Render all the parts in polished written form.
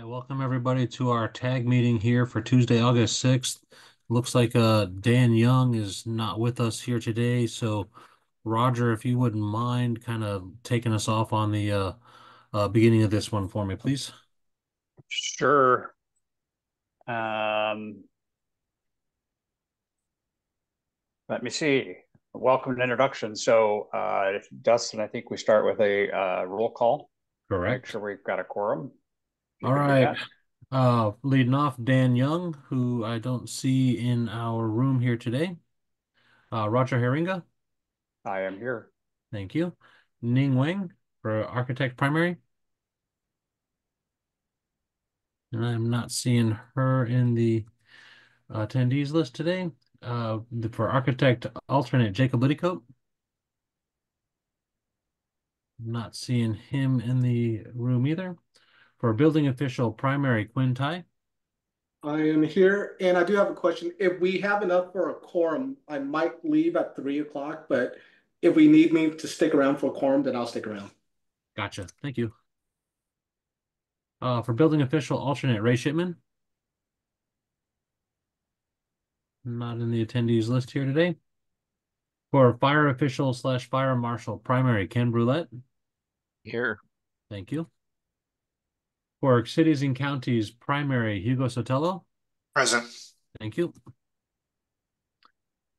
Welcome everybody to our tag meeting here for Tuesday, August 6th. Looks like Dan Young is not with us here today, so Roger, if you wouldn't mind kind of taking us off on the beginning of this one for me, please. Sure. Let me see. Welcome and introduction. So, Dustin, I think we start with a roll call. Make Correct. sure we've got a quorum. You All can do right. that. Leading off, Dan Young, who I don't see in our room here today. Roger Herringa, I am here. thank you. Ning Wang for Architect Primary. And I'm not seeing her in the attendees list today. For Architect Alternate, Jacob Liddycoat. Not seeing him in the room either. For Building Official Primary, Quinn Tai. I am here, and I do have a question. If we have enough for a quorum, I might leave at 3 o'clock, but if we need me to stick around for a quorum, then I'll stick around. Gotcha. Thank you. For Building Official Alternate, Ray Shipman. Not in the attendees list here today. For Fire Official / Fire Marshal Primary, Ken Brulette. Here. Thank you. For Cities and Counties Primary, Hugo Sotelo. Present. Thank you.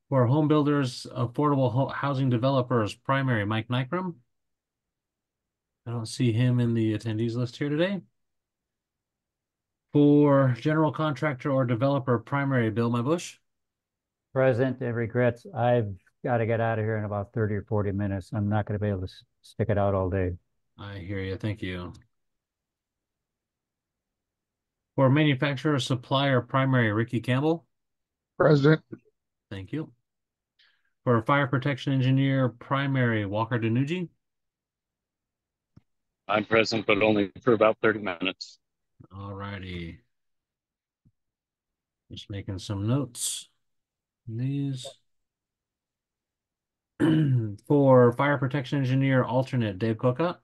For Home Builders Affordable Housing Developers Primary, Mike Nykram. I don't see him in the attendees list here today. For General Contractor or Developer Primary, Bill Mybush. Present and regrets. I've got to get out of here in about 30 or 40 minutes. I'm not going to be able to stick it out all day. I hear you. Thank you. For Manufacturer Supplier Primary, Ricky Campbell. Present. Thank you. For Fire Protection Engineer Primary, Walker Danuji. I'm present, but only for about 30 minutes. All righty. Just making some notes. These. For Fire Protection Engineer Alternate, Dave Coca.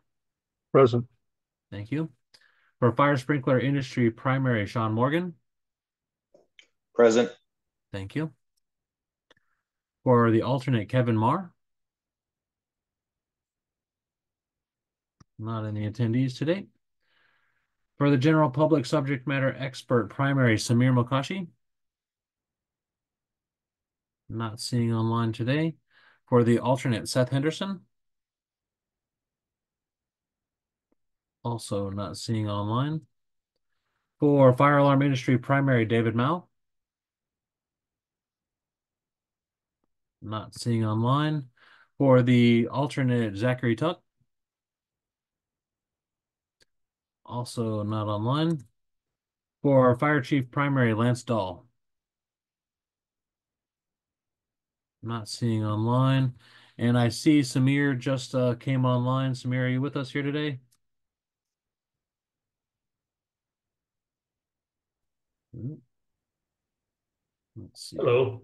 Present. Thank you. For Fire Sprinkler Industry Primary, Sean Morgan. Present. Thank you. For the alternate, Kevin Marr. Not in the attendees today. For the general public subject matter expert primary, Samir Mokashi. Not seeing online today. For the alternate, Seth Henderson. Also not seeing online. For fire alarm industry primary, David Mao. Not seeing online. For the alternate, Zachary Tuck. Also not online. For fire chief primary, Lance Dahl. Not seeing online. And I see Samir just came online. Samir, are you with us here today? Let's see. Hello.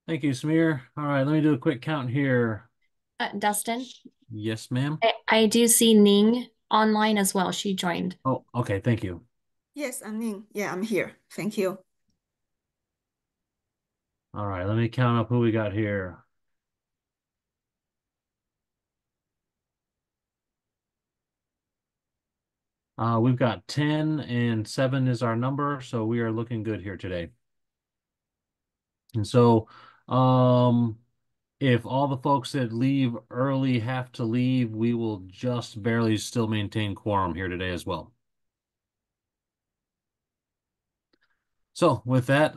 Thank you, Samir. All right, let me do a quick count here. Dustin, Yes, ma'am. I do see Ning online as well. She joined. Oh, okay. Thank you. Yes, I'm Ning. Yeah, I'm here. Thank you. All right, let me count up who we got here. We've got 10 and 7 is our number, so we are looking good here today. And so, if all the folks that leave early have to leave, we will just barely still maintain quorum here today as well. So with that,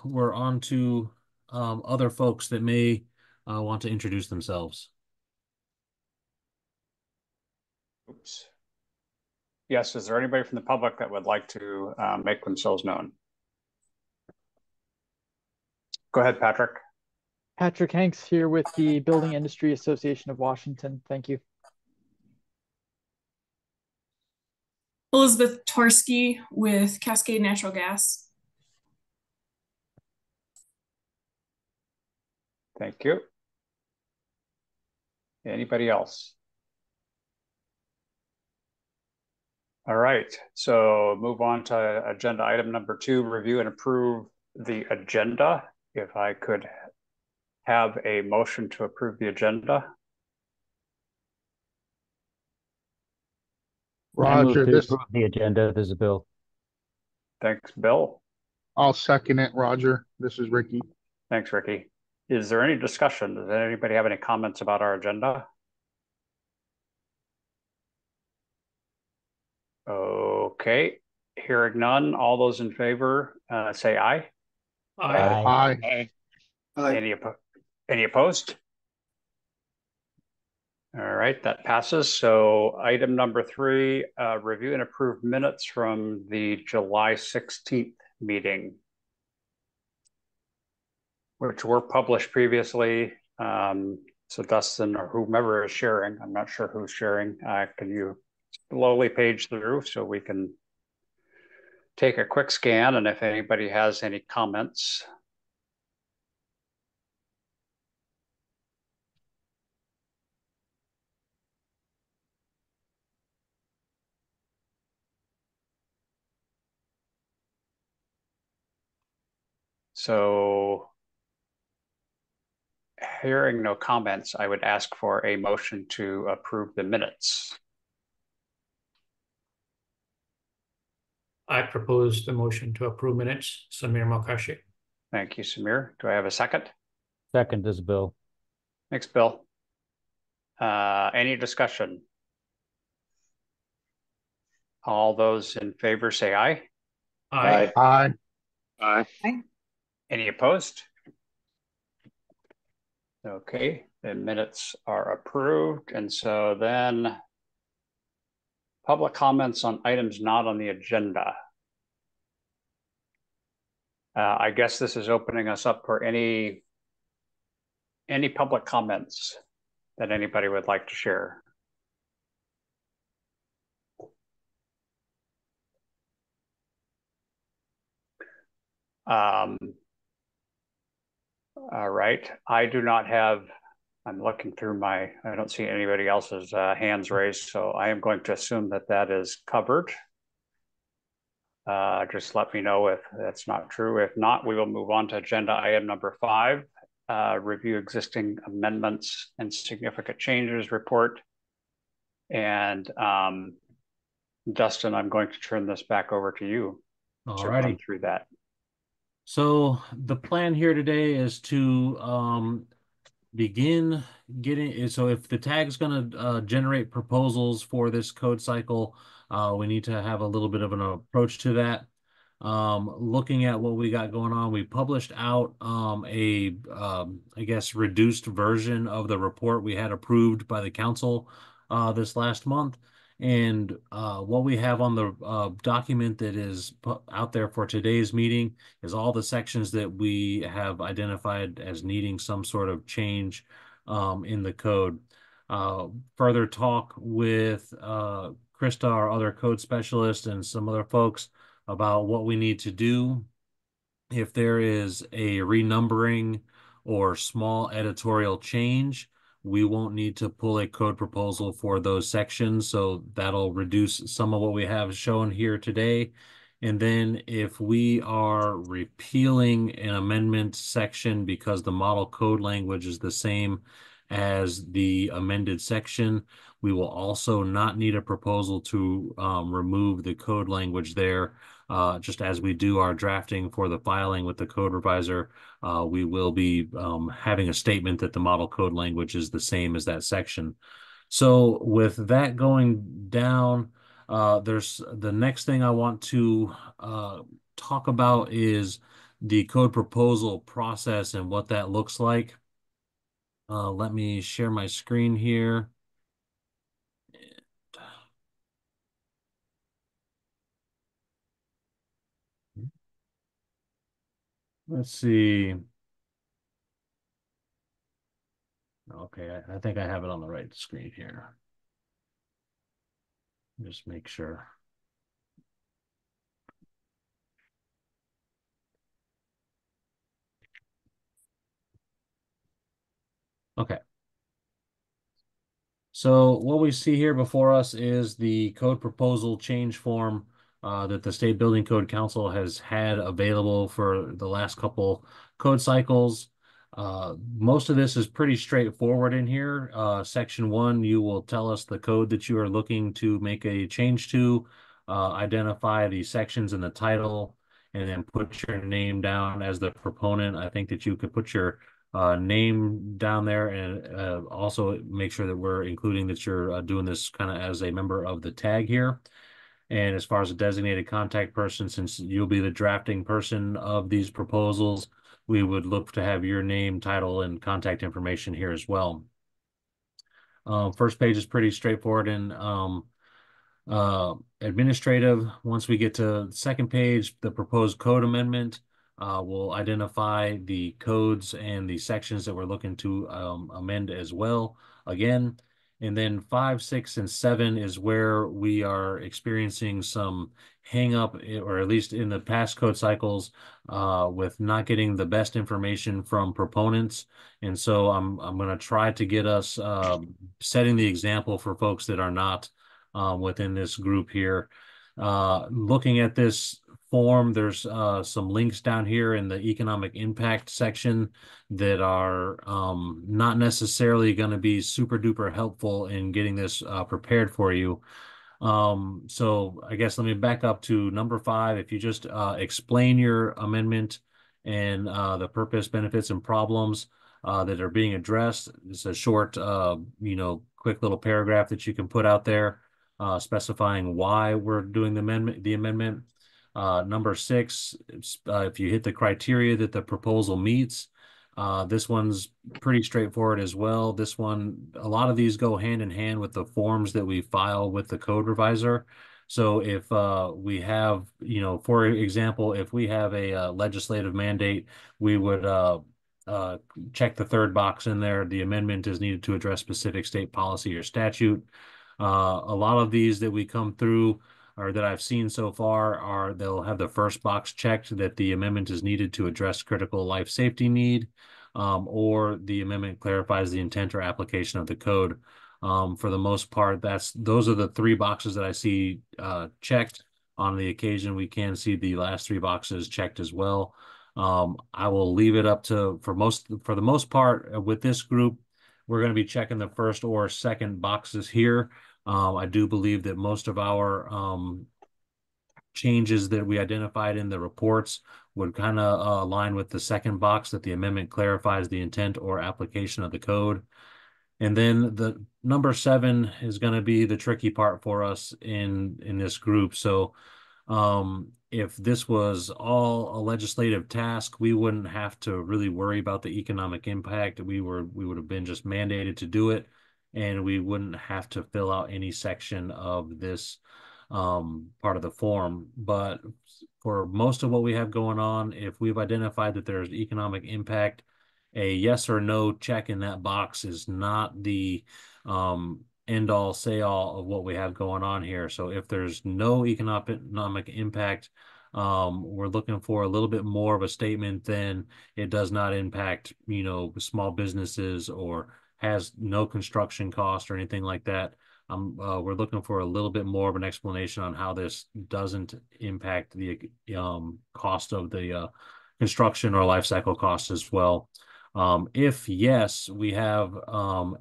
we're on to other folks that may want to introduce themselves. Oops. Yes, is there anybody from the public that would like to make themselves known? Go ahead, Patrick. Patrick Hanks here with the Building Industry Association of Washington. Thank you. Elizabeth Torsky with Cascade Natural Gas. Thank you. Anybody else? All right, so move on to agenda item number 2, review and approve the agenda. If I could have a motion to approve the agenda. I move Roger, to this, approve the agenda. This is Bill. Thanks, Bill. I'll second it, Roger. This is Ricky. Thanks, Ricky. Is there any discussion? Does anybody have any comments about our agenda? Okay, hearing none. All those in favor, say aye. Aye. Aye. Any opposed? All right, that passes. So item number 3, review and approve minutes from the July 16th meeting, which were published previously. So Dustin or whomever is sharing, I'm not sure who's sharing. Can you slowly page through so we can take a quick scan, and if anybody has any comments. So hearing no comments, I would ask for a motion to approve the minutes. I propose the motion to approve minutes. Samir Makashi. Thank you, Samir. Do I have a second? Second, this is Bill. Thanks, Bill. Any discussion? All those in favor say aye. Aye. Aye. Aye. Any opposed? Okay, the minutes are approved. And so then public comments on items not on the agenda. I guess this is opening us up for any public comments that anybody would like to share. All right, I do not have, I'm looking through I don't see anybody else's hands raised, so I am going to assume that that is covered. Just let me know if that's not true. If not, we will move on to agenda item number 5, review existing amendments and significant changes report. And Dustin, I'm going to turn this back over to you to run through that. So the plan here today is to begin getting, so if the tag's going to generate proposals for this code cycle, we need to have a little bit of an approach to that. Looking at what we got going on, we published out I guess, reduced version of the report we had approved by the council this last month. And what we have on the document that is out there for today's meeting is all the sections that we have identified as needing some sort of change in the code. Further talk with Krista, our other code specialist, and some other folks about what we need to do if there is a renumbering or small editorial change. We won't need to pull a code proposal for those sections, so that'll reduce some of what we have shown here today. And then if we are repealing an amendment section because the model code language is the same as the amended section, we will also not need a proposal to remove the code language there. Just as we do our drafting for the filing with the code revisor, we will be having a statement that the model code language is the same as that section. So with that going down, there's the next thing I want to talk about is the code proposal process and what that looks like. Let me share my screen here. Let's see. Okay, I think I have it on the right screen here. Just make sure. Okay. So what we see here before us is the code proposal change form that the State Building Code Council has had available for the last couple code cycles. Most of this is pretty straightforward in here. Section 1, you will tell us the code that you are looking to make a change to, identify the sections in the title, and then put your name down as the proponent. I think that you could put your name down there, and also make sure that we're including that you're doing this kind of as a member of the tag here. And as far as a designated contact person, since you'll be the drafting person of these proposals, we would look to have your name, title, and contact information here as well. First page is pretty straightforward and administrative. Once we get to the second page, the proposed code amendment, we'll identify the codes and the sections that we're looking to amend as well again. And then 5, 6, and 7 is where we are experiencing some hang up, or at least in the past code cycles, with not getting the best information from proponents. And so I'm going to try to get us setting the example for folks that are not within this group here. Looking at this form, there's some links down here in the economic impact section that are not necessarily going to be super duper helpful in getting this prepared for you. So I guess let me back up to number 5. If you just explain your amendment and the purpose, benefits, and problems that are being addressed. It's a short, quick little paragraph that you can put out there specifying why we're doing the amendment. Number 6, if you hit the criteria that the proposal meets, this one's pretty straightforward as well. This one, a lot of these go hand in hand with the forms that we file with the code revisor. So if we have, for example, if we have a legislative mandate, we would check the third box in there. The amendment is needed to address specific state policy or statute. A lot of these that we come through, or that I've seen so far, they'll have the first box checked that the amendment is needed to address critical life safety need, or the amendment clarifies the intent or application of the code. For the most part, those are the 3 boxes that I see checked. On the occasion, we can see the last 3 boxes checked as well. I will leave it up to, for the most part, with this group, we're going to be checking the first or second boxes here. I do believe that most of our changes that we identified in the reports would kind of align with the second box, that the amendment clarifies the intent or application of the code. And then the number 7 is going to be the tricky part for us in this group. So if this was all a legislative task, we wouldn't have to really worry about the economic impact. We would have been just mandated to do it, and we wouldn't have to fill out any section of this part of the form. But for most of what we have going on, if we've identified that there's economic impact, a yes or no check in that box is not the end all say all of what we have going on here. So if there's no economic impact, we're looking for a little bit more of a statement than it does not impact, small businesses or has no construction cost or anything like that. We're looking for a little bit more of an explanation on how this doesn't impact the cost of the construction or life cycle costs as well. If yes, we have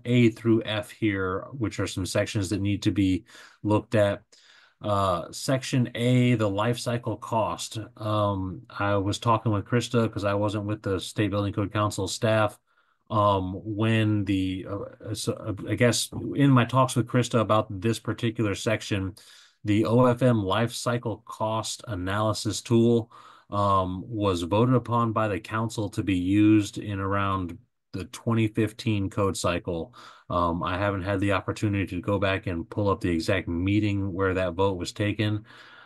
A through F here, which are some sections that need to be looked at. Section A, the life cycle cost. I was talking with Krista because I wasn't with the State Building Code Council staff when I guess in my talks with Krista about this particular section, the OFM life cycle cost analysis tool was voted upon by the council to be used in around the 2015 code cycle. I haven't had the opportunity to go back and pull up the exact meeting where that vote was taken.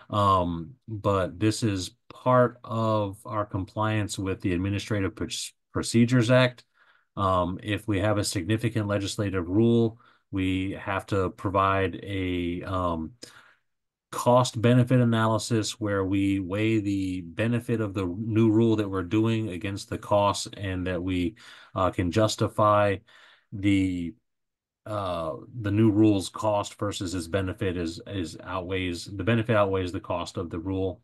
But this is part of our compliance with the Administrative Procedures Act. If we have a significant legislative rule, we have to provide a cost benefit analysis where we weigh the benefit of the new rule that we're doing against the costs, and that we can justify the the new rule's cost versus its benefit the benefit outweighs the cost of the rule.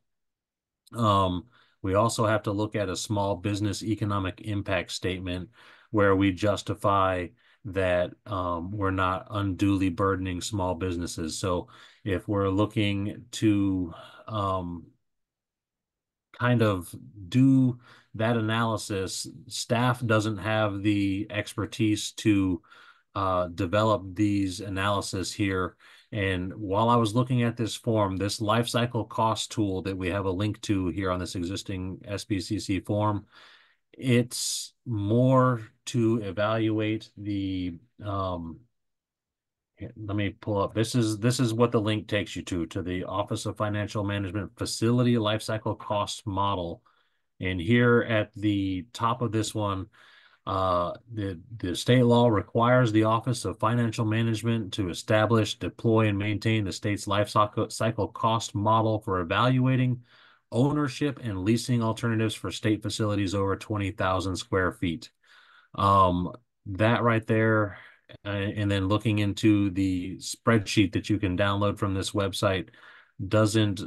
We also have to look at a small business economic impact statement where we justify that we're not unduly burdening small businesses. So if we're looking to kind of do that analysis, staff doesn't have the expertise to develop these analysis here. And while I was looking at this form, this life cycle cost tool that we have a link to here on this existing SBCC form, it's more to evaluate the let me pull up. This is what the link takes you to the Office of Financial Management Facility Lifecycle Cost Model. And here at the top of this one, the state law requires the Office of Financial Management to establish, deploy, and maintain the state's life cycle cost model for evaluating ownership and leasing alternatives for state facilities over 20,000 square feet. That right there, and then looking into the spreadsheet that you can download from this website doesn't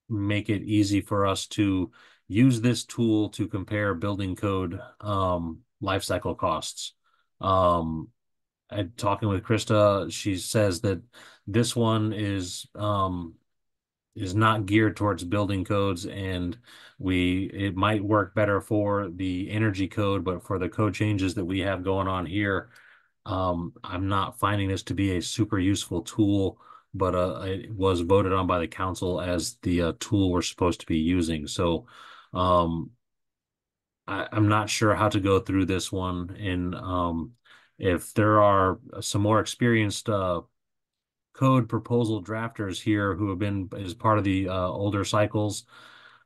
make it easy for us to use this tool to compare building code life cycle costs. Talking with Krista, she says that this one is not geared towards building codes, and it might work better for the energy code, but for the code changes that we have going on here, I'm not finding this to be a super useful tool, but it was voted on by the council as the tool we're supposed to be using. So I'm not sure how to go through this one. And if there are some more experienced code proposal drafters here who have been as part of the older cycles,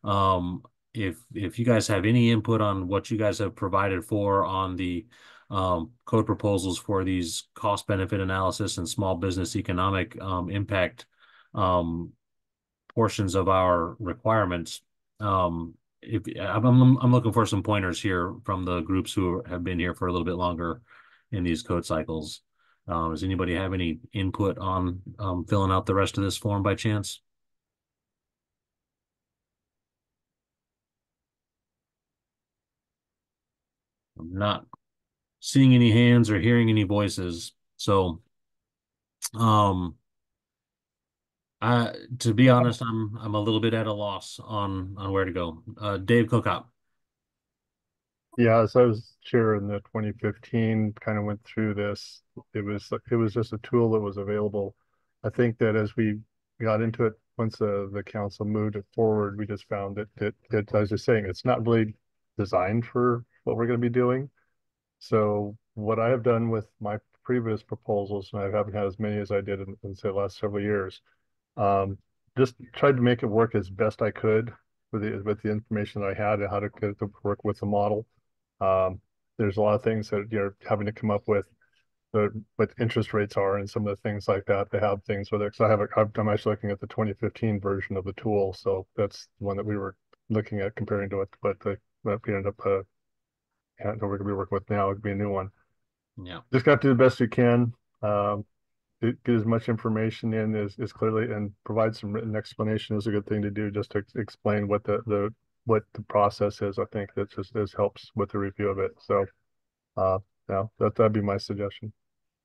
if you guys have any input on what you guys have provided for on the code proposals for these cost benefit analysis and small business economic impact portions of our requirements, if I'm looking for some pointers here from the groups who have been here for a little bit longer in these code cycles. Does anybody have any input on filling out the rest of this form by chance? I'm not seeing any hands or hearing any voices. So, to be honest, I'm a little bit at a loss on where to go. Dave Cookop. Yeah, as I was chair in the 2015, kind of went through this. It was just a tool that was available. I think that as we got into it, once the council moved it forward, we just found that I was just saying, it's not really designed for what we're going to be doing. So what I have done with my previous proposals, and I haven't had as many as I did in say the last several years, just tried to make it work as best I could with the information that I had and how to get it to work with the model. There's a lot of things that you're having to come up with what interest rates are and some of the thends like that. They have things with it. Because I'm actually looking at the 2015 version of the tool. So that's the one that we were looking at comparing to it, but what we ended up we're going to be working with now. It would be a new one. Yeah. Just got to do the best we can. Get as much information in as clearly, and provide some written explanation is a good thing to do, just to explain what the process is. I think that just helps with the review of it. So yeah, that'd be my suggestion.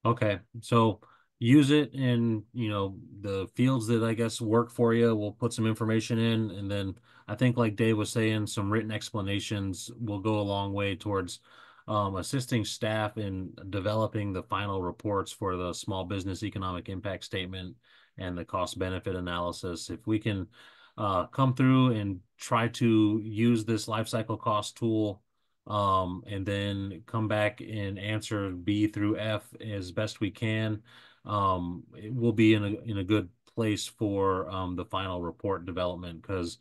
Okay, so use it in the fields that I guess work for you. We'll put some information in, and then I think, like Dave was saying, some written explanations will go a long way towards assisting staff in developing the final reports for the small business economic impact statement and the cost benefit analysis. If we can come through and try to use this life cycle cost tool, and then come back and answer B through F as best we can, we'll be in a good place for the final report development, because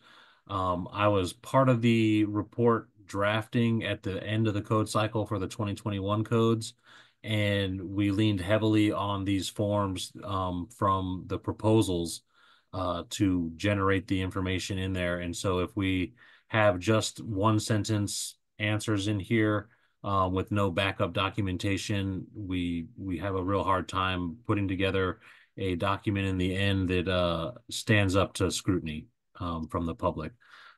I was part of the report drafting at the end of the code cycle for the 2021 codes, and we leaned heavily on these forms from the proposals to generate the information in there. And so if we have just one sentence answers in here, with no backup documentation, we have a real hard time putting together a document in the end that stands up to scrutiny from the public.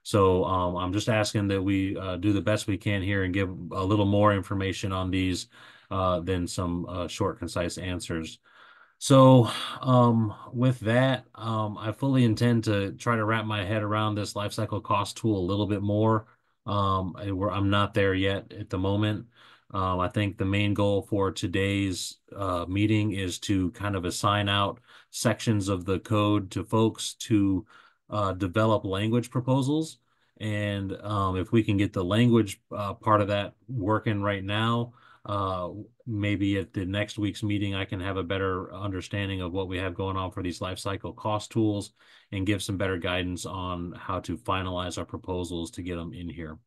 So I'm just asking that we do the best we can here and give a little more information on these than some short, concise answers. So, with that, I fully intend to try to wrap my head around this life cycle cost tool a little bit more. I'm not there yet at the moment. I think the main goal for today's meeting is to kind of assign out sections of the code to folks to develop language proposals. And if we can get the language part of that working right now, maybe at the next week's meeting, I can have a better understanding of what we have going on for these life cycle cost tools and give some better guidance on how to finalize our proposals to get them in here.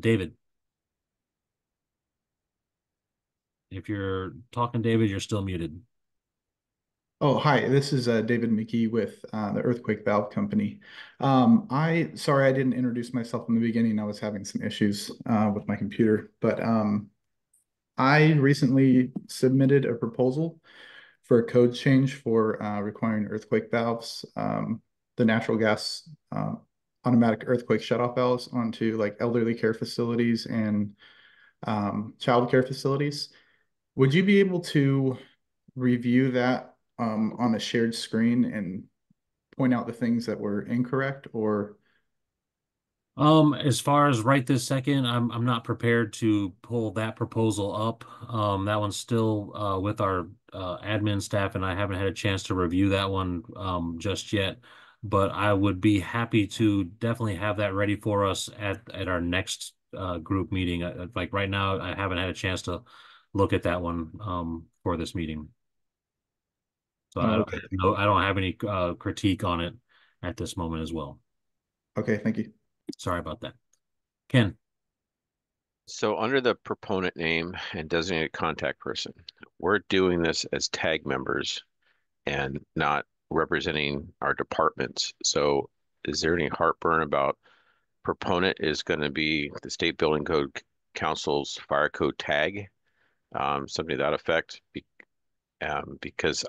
David, if you're talking, David, you're still muted. Oh, hi, this is David McKee with the Earthquake Valve Company. Sorry, I didn't introduce myself in the beginning. I was having some issues with my computer, but I recently submitted a proposal for a code change for requiring earthquake valves, the natural gas automatic earthquake shutoff valves onto like elderly care facilities and child care facilities. Would you be able to review that on a shared screen and point out the things that were incorrect? Or As far as right this second, I'm not prepared to pull that proposal up. That one's still with our admin staff, and I haven't had a chance to review that one just yet. But I would be happy to definitely have that ready for us at our next group meeting. Like right now, I haven't had a chance to look at that one for this meeting. So okay. I don't have any critique on it at this moment as well. Okay, thank you. Sorry about that. Ken. So under the proponent name and designated contact person, we're doing this as tag members and not representing our departments. So is there any heartburn about proponent is going to be the State Building Code Council's fire code tag, something to that effect? Because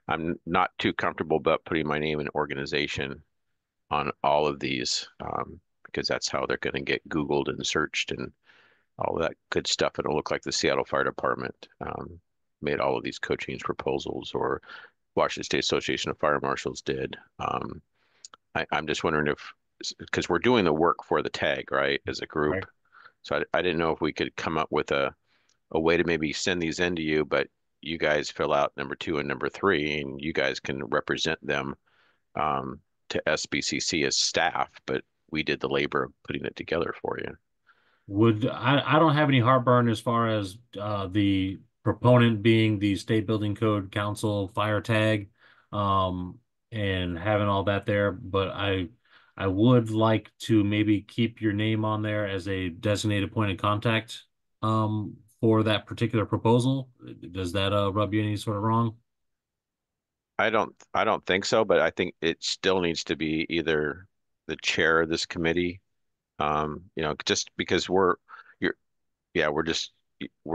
I'm not too comfortable about putting my name and organization on all of these, because that's how they're going to get Googled and searched and all of that good stuff. It'll look like the Seattle Fire Department made all of these code change proposals, or Washington State Association of Fire Marshals did. I'm just wondering if, because we're doing the work for the tag, right, as a group. Right. So I didn't know if we could come up with a way to maybe send these into you, but you guys fill out number 2 and number 3, and you guys can represent them to SBCC as staff, but we did the labor of putting it together for you. I don't have any heartburn as far as the proponent being the State Building Code Council fire tag and having all that there, but I would like to maybe keep your name on there as a designated point of contact for that particular proposal. Does that rub you any sort of wrong? I don't think so, but I think it still needs to be either the chair of this committee, just because we're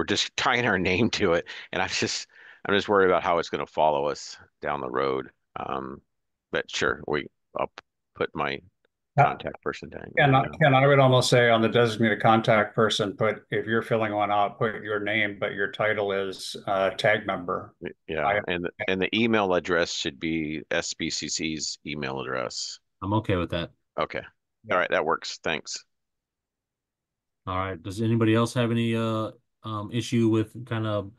just tying our name to it, and I'm just worried about how it's going to follow us down the road. But sure, I'll put my contact person down. Ken, I would almost say on the designated contact person, if you're filling one out, put your name, but your title is tag member. Yeah, and the email address should be SBCC's email address. I'm okay with that. Okay. All right, that works. Thanks. All right. Does anybody else have any issue with kind of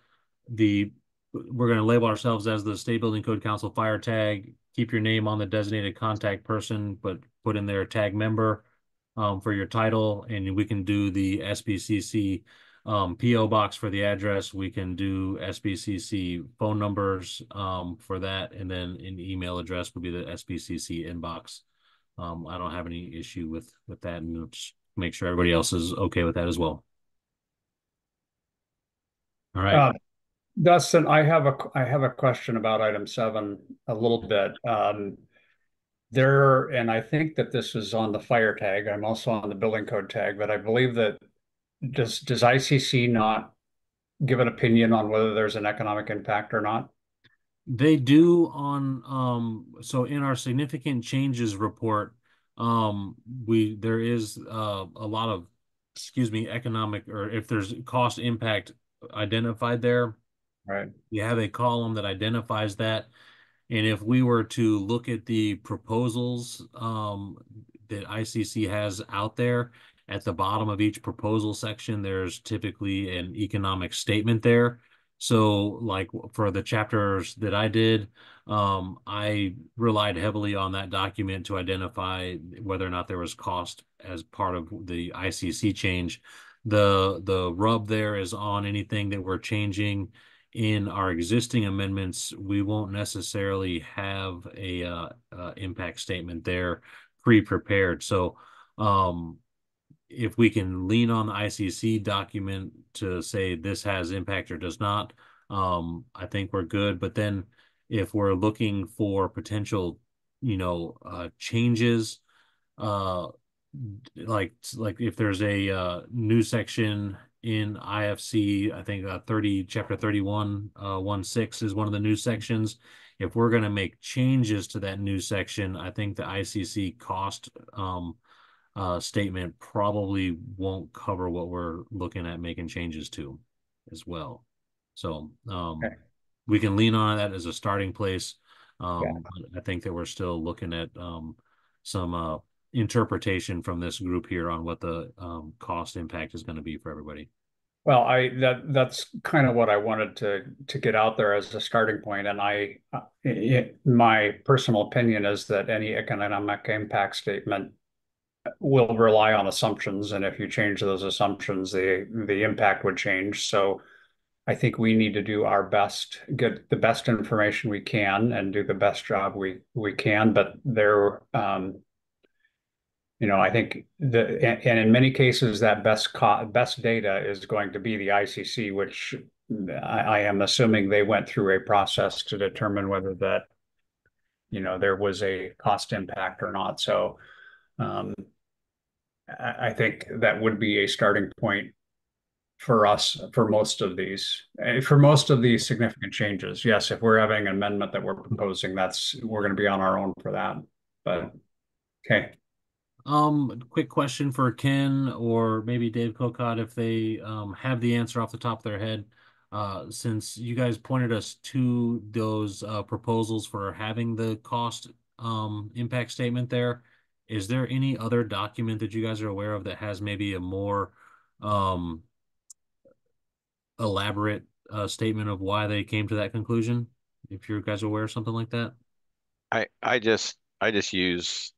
we're going to label ourselves as the State Building Code Council fire tag, keep your name on the designated contact person, but put in their tag member for your title, and we can do the SBCC PO box for the address. We can do SBCC phone numbers for that, and then an email address would be the SBCC inbox. I don't have any issue with that, and just make sure everybody else is okay with that as well. All right. Dustin, I have a question about item 7 a little bit. And I think that this is on the fire tag. I'm also on the building code tag, but I believe that does ICC not give an opinion on whether there's an economic impact or not? They do on so in our significant changes report, there is a lot of, excuse me, economic, or if there's cost impact identified there. Right. You have a column that identifies that. And if we were to look at the proposals that ICC has out there, at the bottom of each proposal section, there's typically an economic statement there. So like for the chapters that I did, I relied heavily on that document to identify whether or not there was cost as part of the ICC change. The rub there is on anything that we're changing in our existing amendments. We won't necessarily have a impact statement there pre-prepared. So if we can lean on the ICC document to say this has impact or does not, I think we're good. But then if we're looking for potential, changes, uh, like if there's a new section in IFC, I think chapter 31, 16 is one of the new sections. If we're going to make changes to that new section, I think the ICC cost statement probably won't cover what we're looking at making changes to as well. So Okay. we can lean on that as a starting place. Yeah. I think that we're still looking at some interpretation from this group here on what the cost impact is going to be for everybody. Well, that's kind of what I wanted to get out there as a starting point, and my personal opinion is that any economic impact statement will rely on assumptions, and if you change those assumptions, the impact would change. So I think we need to do our best, get the best information we can, and do the best job we can. But I think and in many cases that best data is going to be the ICC, which I am assuming they went through a process to determine whether that there was a cost impact or not. So I think that would be a starting point for us for most of these significant changes. Yes, if we're having an amendment that we're proposing, we're going to be on our own for that. But okay. Quick question for Ken or maybe Dave Cocott, if they have the answer off the top of their head. Since you guys pointed us to those proposals for having the cost impact statement there, is there any other document that you guys are aware of that has maybe a more elaborate statement of why they came to that conclusion? If you guys are aware of something like that? I just use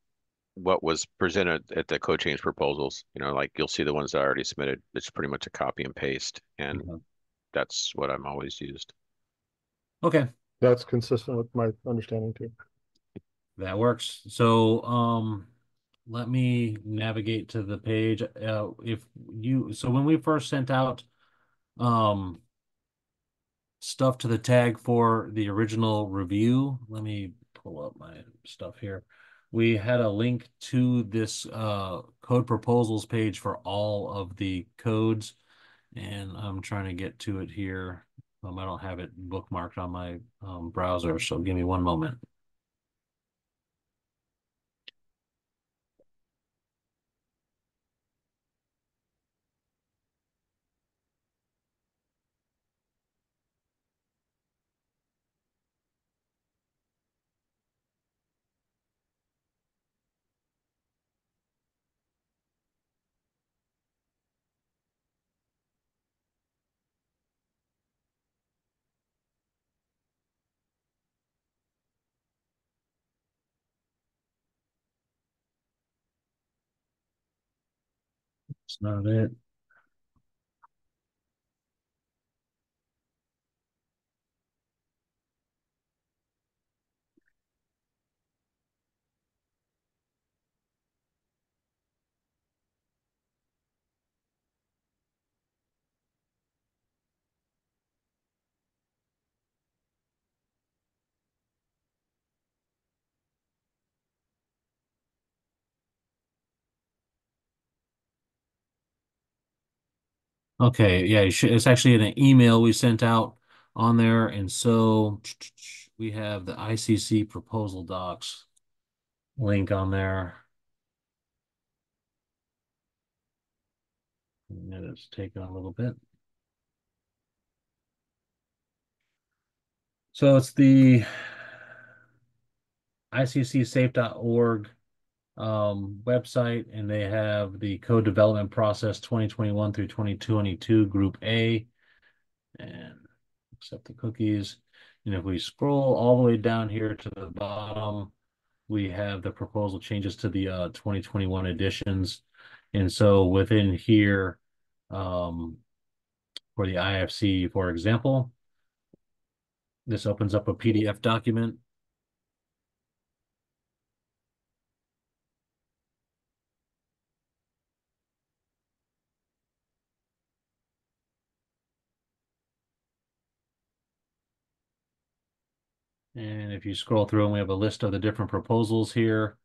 what was presented at the code change proposals. Like you'll see the ones that I already submitted. It's pretty much a copy and paste, and that's what I'm always used. Okay. That's consistent with my understanding too. That works. So let me navigate to the page. So when we first sent out stuff to the tag for the original review, let me pull up my stuff here. We had a link to this code proposals page for all of the codes, and I'm trying to get to it here. I don't have it bookmarked on my browser, so give me one moment. That's not it. Okay, yeah, it's actually in an email we sent out on there, and so we have the ICC proposal docs link on there. And it's taken a little bit. So it's the iccsafe.org website, and they have the code development process 2021 through 2022, Group A, and accept the cookies. And if we scroll all the way down here to the bottom, we have the proposal changes to the 2021 editions. And so within here, for the IFC, for example, this opens up a PDF document. And if you scroll through, and we have a list of the different proposals here.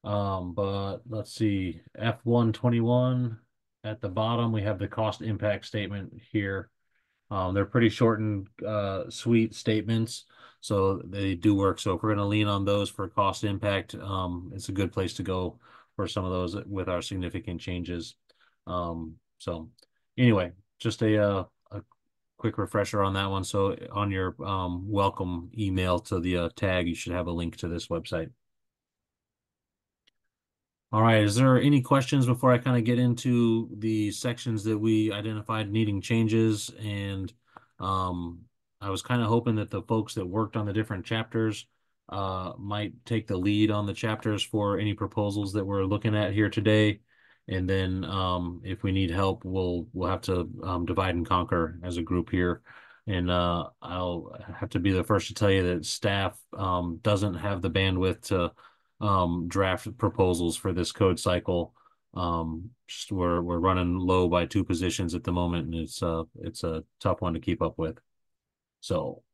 But let's see, F121 at the bottom, we have the cost impact statement here. They're pretty short and sweet statements, so they do work. So if we're going to lean on those for cost impact, it's a good place to go for some of those with our significant changes. So anyway, just a quick refresher on that one. So on your welcome email to the tag, you should have a link to this website. All right, is there any questions before I kind of get into the sections that we identified needing changes? And I was kind of hoping that the folks that worked on the different chapters might take the lead on the chapters for any proposals that we're looking at here today. And then if we need help, we'll have to divide and conquer as a group here. And I'll have to be the first to tell you that staff doesn't have the bandwidth to draft proposals for this code cycle. Just we're running low by 2 positions at the moment, and it's a tough one to keep up with. So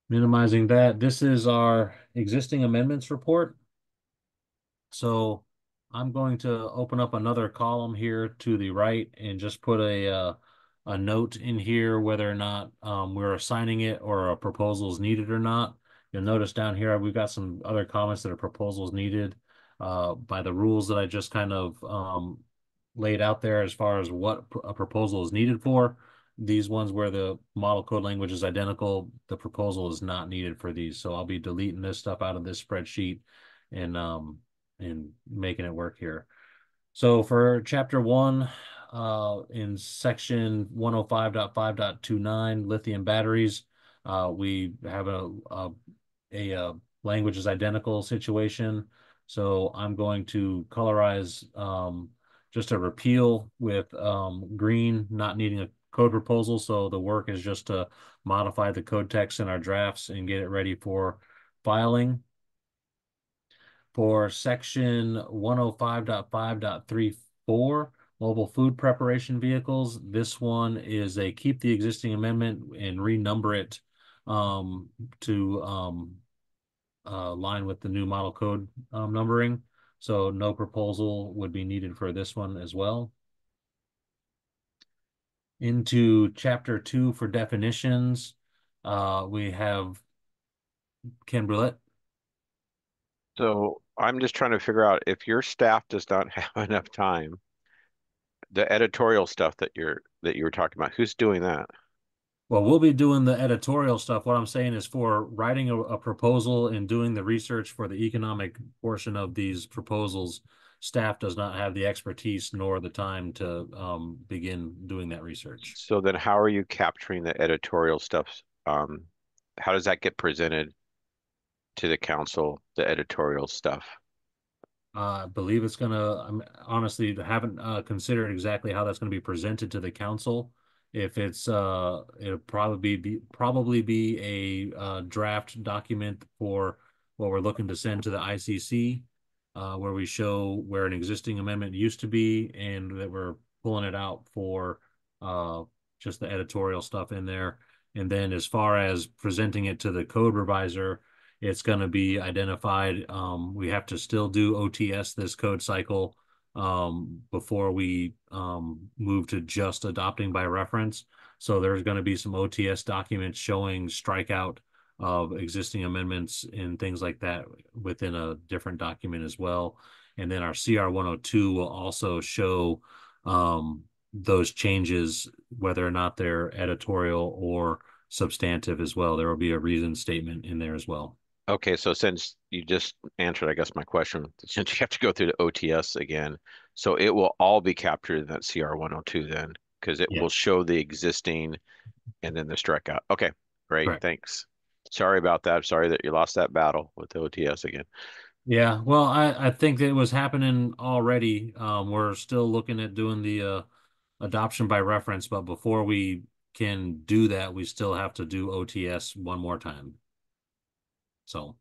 minimizing that, this is our existing amendments report. So I'm going to open up another column here to the right and just put a note in here whether or not we're assigning it or a proposal is needed or not. You'll notice down here we've got some other comments that are proposals needed by the rules that I just kind of laid out there as far as what a proposal is needed for. These ones where the model code language is identical, the proposal is not needed for these. So I'll be deleting this stuff out of this spreadsheet and making it work here. So for chapter 1, in section 105.5.29, lithium batteries, we have a language is identical situation. So I'm going to colorize just a repeal with green, not needing a code proposal. So the work is just to modify the code text in our drafts and get it ready for filing. For section 105.5.34, mobile food preparation vehicles, this one is a keep the existing amendment and renumber it to line with the new model code numbering. So no proposal would be needed for this one as well. Into chapter 2 for definitions, we have Ken Brulette. So I'm just trying to figure out if your staff does not have enough time, the editorial stuff that you were talking about, who's doing that? Well, we'll be doing the editorial stuff. What I'm saying is for writing a proposal and doing the research for the economic portion of these proposals, staff does not have the expertise nor the time to begin doing that research. So then how are you capturing the editorial stuff? How does that get presented to the council, the editorial stuff? I believe it's gonna, honestly, haven't considered exactly how that's gonna be presented to the council. If it's it'll probably be a draft document for what we're looking to send to the ICC, where we show where an existing amendment used to be and that we're pulling it out for just the editorial stuff in there. And then as far as presenting it to the code reviser, it's going to be identified. We have to still do OTS this code cycle. before we move to just adopting by reference. So there's going to be some OTS documents showing strikeout of existing amendments and things like that within a different document as well. And then our CR 102 will also show those changes, whether or not they're editorial or substantive as well. There will be a reason statement in there as well. Okay, so since you just answered, I guess, my question, since you have to go through the OTS again, so it will all be captured in that CR 102 then, because it will Yes. show the existing and then the strikeout. Okay, great, Correct. thanks. Sorry about that. Sorry that you lost that battle with the OTS again. Yeah, well, I think that it was happening already. We're still looking at doing the adoption by reference, but before we can do that, we still have to do OTS one more time. So,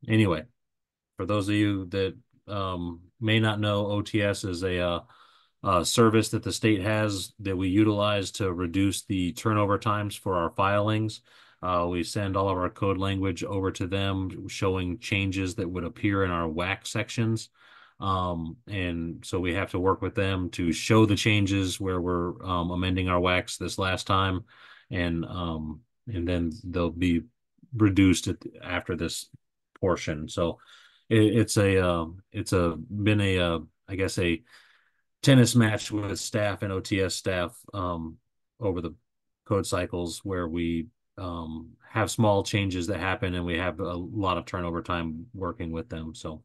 anyway, for those of you that may not know, OTS is a service that the state has that we utilize to reduce the turnover times for our filings. We send all of our code language over to them, showing changes that would appear in our WAC sections. And so we have to work with them to show the changes where we're amending our WACs this last time, and then they'll be reduced after this portion. So it's been a I guess a tennis match with staff and OTS staff over the code cycles where we have small changes that happen and we have a lot of turnover time working with them. So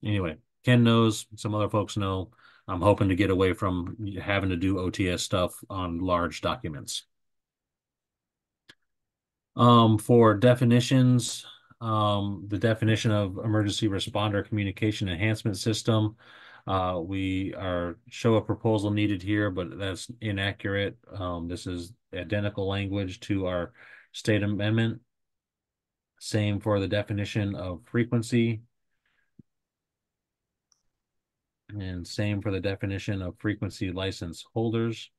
anyway, Ken knows, some other folks know. I'm hoping to get away from having to do OTS stuff on large documents. For definitions, the definition of emergency responder communication enhancement system, we show a proposal needed here, but that's inaccurate. This is identical language to our state amendment. Same for the definition of frequency. And same for the definition of frequency license holders.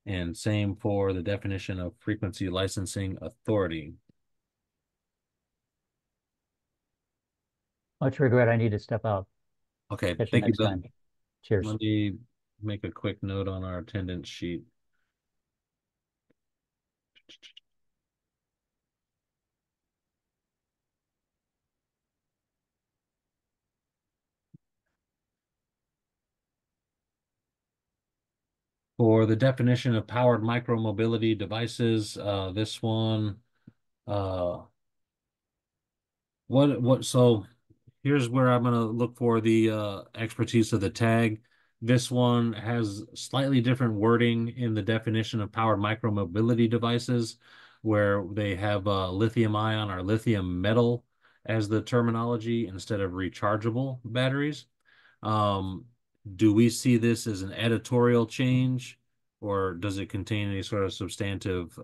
And same for the definition of frequency licensing authority. Much regret, I need to step out. Okay, Catch you thank you, next Bill. time. Cheers. Let me make a quick note on our attendance sheet. For the definition of powered micromobility devices, this one, so here's where I'm going to look for the expertise of the tag. This one has slightly different wording in the definition of powered micromobility devices, where they have lithium ion or lithium metal as the terminology instead of rechargeable batteries. Do we see this as an editorial change, or does it contain any sort of substantive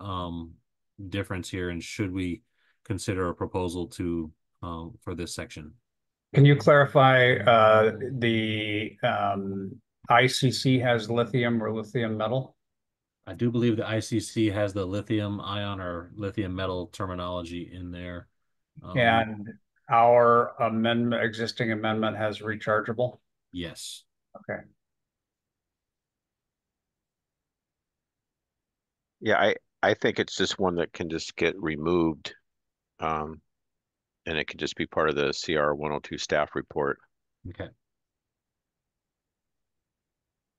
difference here? And should we consider a proposal to for this section? Can you clarify the ICC has lithium or lithium metal? I do believe the ICC has the lithium ion or lithium metal terminology in there. And our existing amendment has rechargeable? Yes. Okay. Yeah, I think it's just one that can just get removed, and it could just be part of the CR 102 staff report. Okay.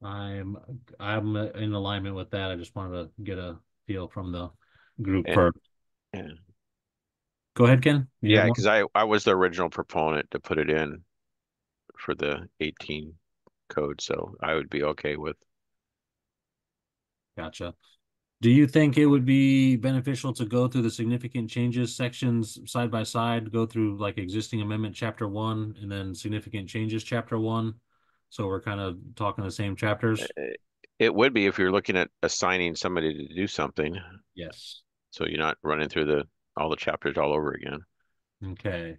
I'm in alignment with that. I just wanted to get a feel from the group first. Yeah. Go ahead, Ken. Yeah, because I was the original proponent to put it in for the 18 code, so I would be okay with. Gotcha. Do you think it would be beneficial to go through the significant changes sections side by side, go through like existing amendment chapter 1 and then significant changes chapter 1? So we're kind of talking the same chapters? It would be if you're looking at assigning somebody to do something. Yes. So you're not running through all the chapters all over again. Okay.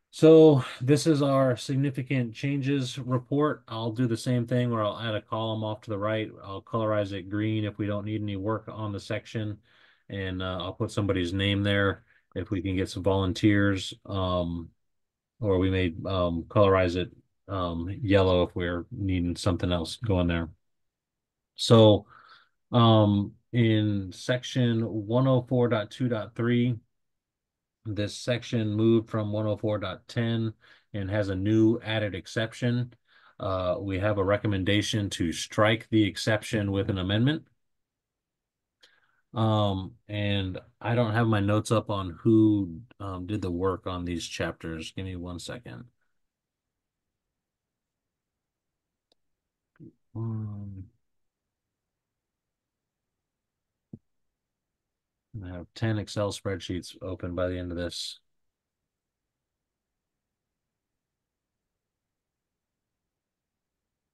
So this is our significant changes report. I'll do the same thing where I'll add a column off to the right. I'll colorize it green if we don't need any work on the section. And I'll put somebody's name there if we can get some volunteers. or we may colorize it yellow if we're needing something else going there. So in section 104.2.3, this section moved from 104.10 and has a new added exception. We have a recommendation to strike the exception with an amendment. And I don't have my notes up on who did the work on these chapters. Give me 1 second. I have 10 Excel spreadsheets open by the end of this.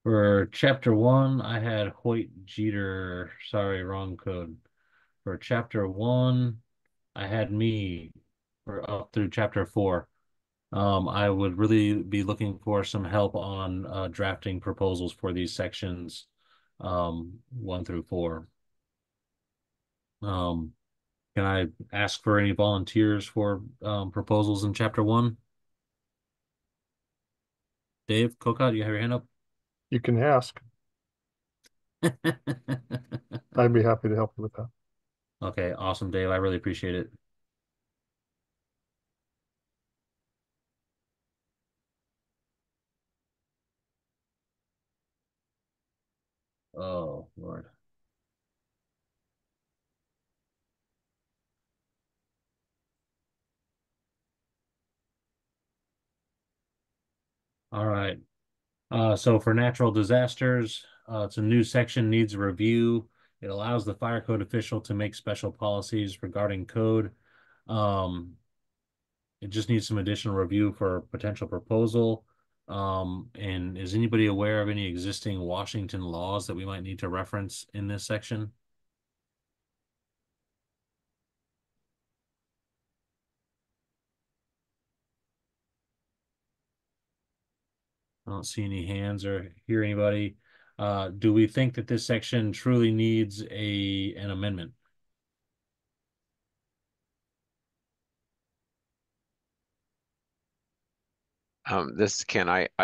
For chapter 1, I had Hoyt Jeter. Sorry, wrong code. For chapter 1, I had me for up through chapter 4. I would really be looking for some help on drafting proposals for these sections 1 through 4. Can I ask for any volunteers for proposals in chapter 1? Dave, Kokot, you have your hand up? You can ask. I'd be happy to help you with that. Okay, awesome, Dave. I really appreciate it. Oh, Lord. All right. So for natural disasters, it's a new section, needs a review. It allows the fire code official to make special policies regarding code. It just needs some additional review for potential proposal. And is anybody aware of any existing Washington laws that we might need to reference in this section? I don't see any hands or hear anybody. Do we think that this section truly needs an amendment? I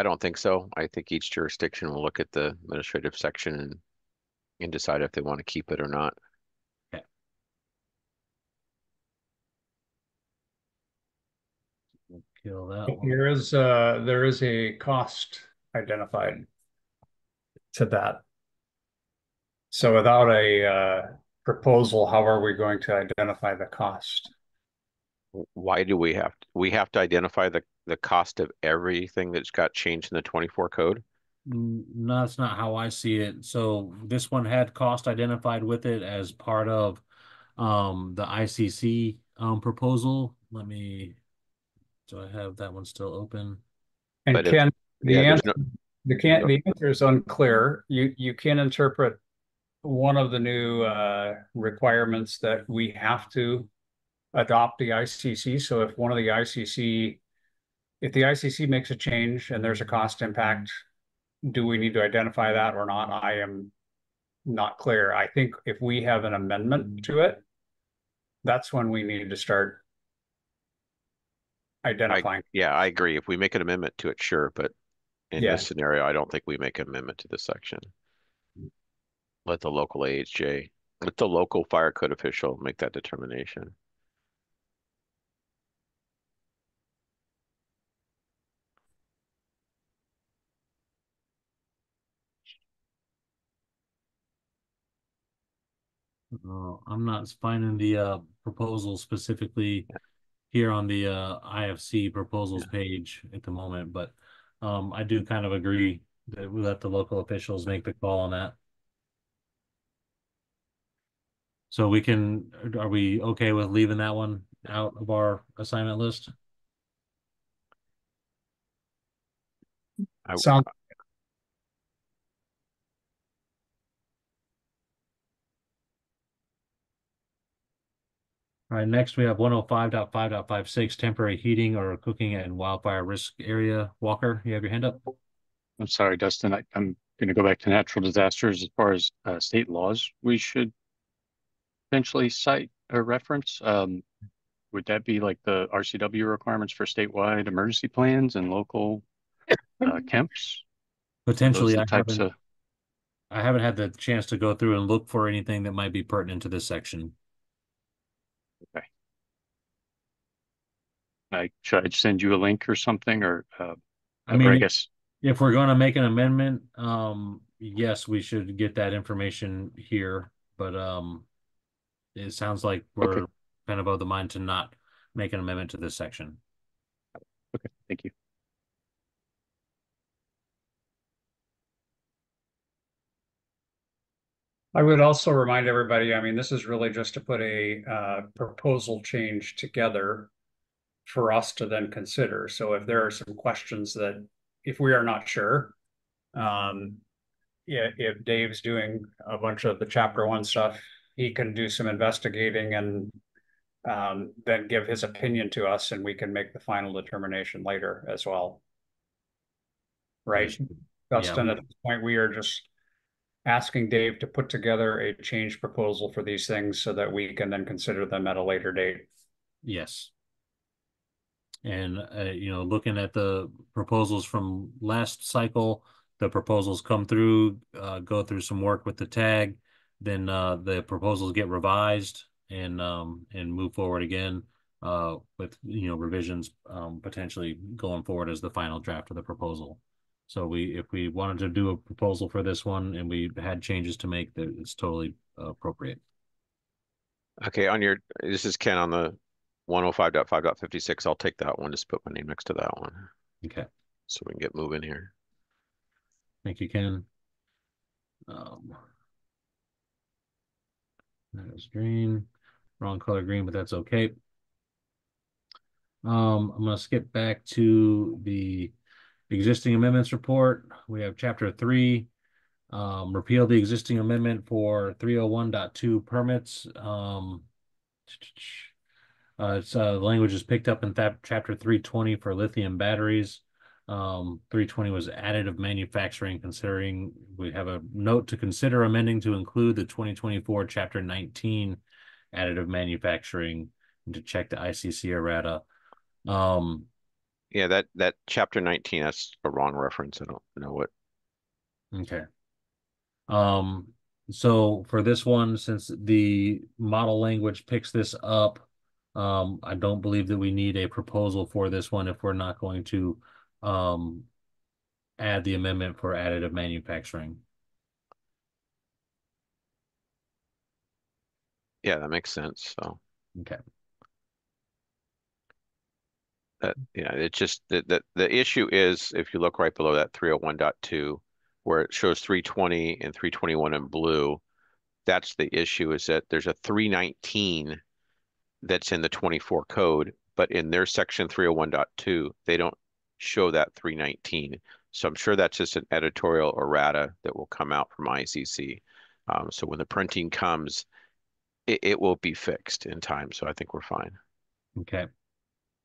don't think so. I think each jurisdiction will look at the administrative section and decide if they want to keep it or not. Okay. Kill that one. There is a cost identified to that. So without a proposal, how are we going to identify the cost? Why do we have to identify the cost of everything that's got changed in the 24 code? No, that's not how I see it. So this one had cost identified with it as part of the ICC proposal. Do I have that one still open? And But Ken, the answer no, the answer is unclear. You can interpret one of the new requirements that we have to adopt the ICC. So if the ICC makes a change and there's a cost impact, do we need to identify that or not? I am not clear. I think if we have an amendment to it, that's when we need to start identifying. I agree. If we make an amendment to it, sure. But in this scenario, I don't think we make an amendment to this section. Let the local fire code official make that determination. I'm not finding the proposal specifically here on the IFC proposals page at the moment, but I do kind of agree that we let the local officials make the call on that. So are we okay with leaving that one out of our assignment list? Sounds All right, next we have 105.5.56 temporary heating or cooking in wildfire risk area. Walker, you have your hand up? I'm sorry, Dustin. I'm going to go back to natural disasters as far as state laws we should potentially cite or reference. would that be like the RCW requirements for statewide emergency plans and local KEMPs? Those Potentially, the types of I haven't had the chance to go through and look for anything that might be pertinent to this section. okay. Should I send you a link or something, or I mean, I guess if we're going to make an amendment, yes, we should get that information here. But it sounds like we're okay. kind of of the mind to not make an amendment to this section. Okay, thank you. I would also remind everybody, I mean, this is really just to put a proposal change together for us to then consider. So if there are some questions that, if we are not sure, yeah, if Dave's doing a bunch of the chapter 1 stuff, he can do some investigating and then give his opinion to us, and we can make the final determination later as well. Right, Dustin, Yeah. at this point, we are just asking Dave to put together a change proposal for these things so that we can then consider them at a later date. Yes. And, looking at the proposals from last cycle, the proposals come through, go through some work with the tag, then the proposals get revised and move forward again with, revisions potentially going forward as the final draft of the proposal. So if we wanted to do a proposal for this one and we had changes to make, that it's totally appropriate. Okay, this is Ken on the 105.5.56. I'll take that one. Just put my name next to that one. Okay. So we can get moving here. Thank you, Ken. That is green. Wrong color green, but that's okay. I'm going to skip back to the existing amendments report. We have chapter 3. Repeal the existing amendment for 301.2 permits. It's language is picked up in chapter 320 for lithium batteries. 320 was additive manufacturing, considering we have a note to consider amending to include the 2024 chapter 19 additive manufacturing and to check the ICC errata. Yeah, that chapter 19, that's a wrong reference. I don't know what. Okay. So for this one, since the model language picks this up, I don't believe that we need a proposal for this one if we're not going to add the amendment for additive manufacturing. Yeah, that makes sense. So okay. Yeah, it's just the issue is if you look right below that 301.2, where it shows 320 and 321 in blue, that's the issue, is that there's a 319 that's in the 24 code, but in their section 301.2, they don't show that 319. So I'm sure that's just an editorial errata that will come out from ICC. So when the printing comes, it will be fixed in time. So I think we're fine. Okay.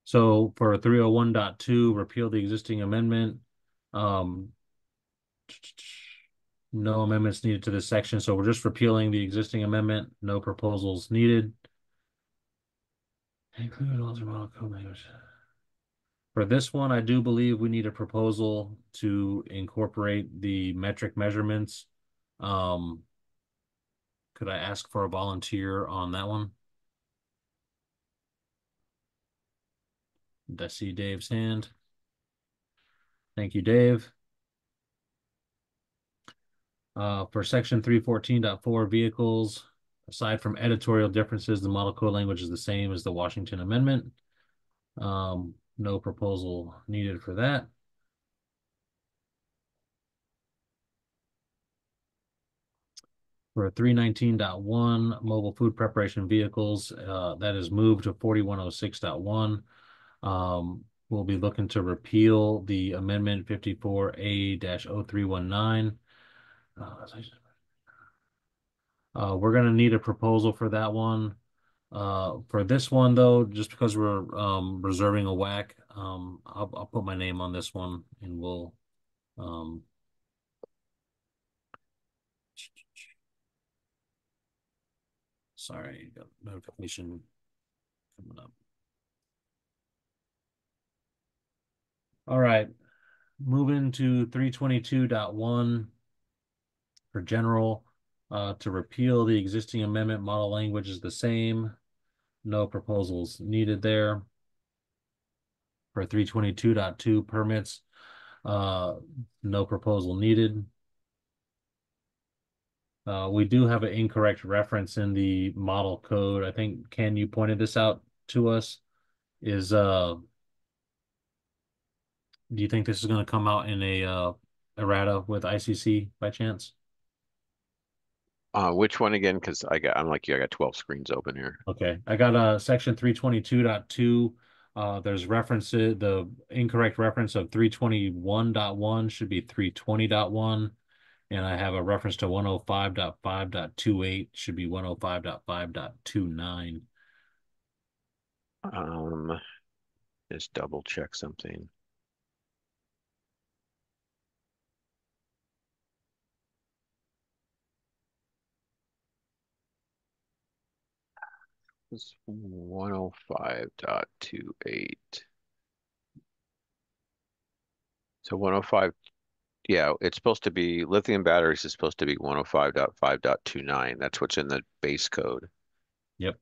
So for 301.2, repeal the existing amendment. No amendments needed to this section. So we're just repealing the existing amendment. No proposals needed. Include alter model code language. For this one, I do believe we need a proposal to incorporate the metric measurements. Could I ask for a volunteer on that one? Did I see Dave's hand? Thank you, Dave. For section 314.4 vehicles, aside from editorial differences, the model code language is the same as the Washington Amendment. No proposal needed for that. For 319.1 mobile food preparation vehicles, that is moved to 4106.1. We'll be looking to repeal the amendment 54A-0319. We're going to need a proposal for that one. For this one, though, just because we're reserving a WAC, I'll put my name on this one, and we'll sorry, got notification coming up. All right, moving to 322.1 for general, to repeal the existing amendment. Model language is the same. No proposals needed there. For 322.2 permits, no proposal needed. We do have an incorrect reference in the model code. I think, Ken, you pointed this out to us. Do you think this is going to come out in a errata with ICC by chance? Which one again? Because I'm like you, I got 12 screens open here. Okay, I got section 322.2. There's references, the incorrect reference of 321.1 should be 320.1. And I have a reference to 105.5.28 should be 105.5.29. Just double check something. It's 105.28. So 105, yeah, it's supposed to be lithium batteries is supposed to be 105.5.29. That's what's in the base code. Yep.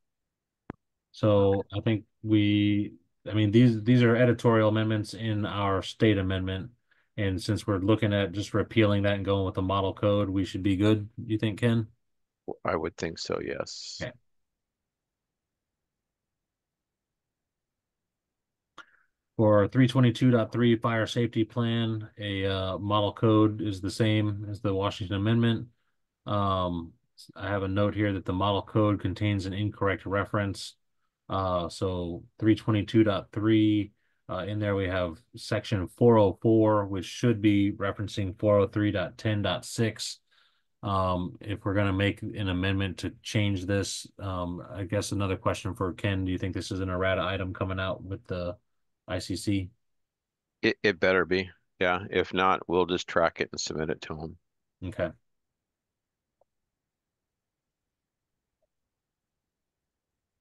So I think these are editorial amendments in our state amendment. And since we're looking at just repealing that and going with the model code, we should be good, you think, Ken? I would think so, yes. Okay. For 322.3 fire safety plan, a model code is the same as the Washington Amendment. I have a note here that the model code contains an incorrect reference. So 322.3, in there we have section 404, which should be referencing 403.10.6. If we're going to make an amendment to change this, I guess another question for Ken, do you think this is an errata item coming out with the ICC? It better be. Yeah. If not, we'll just track it and submit it to them. Okay.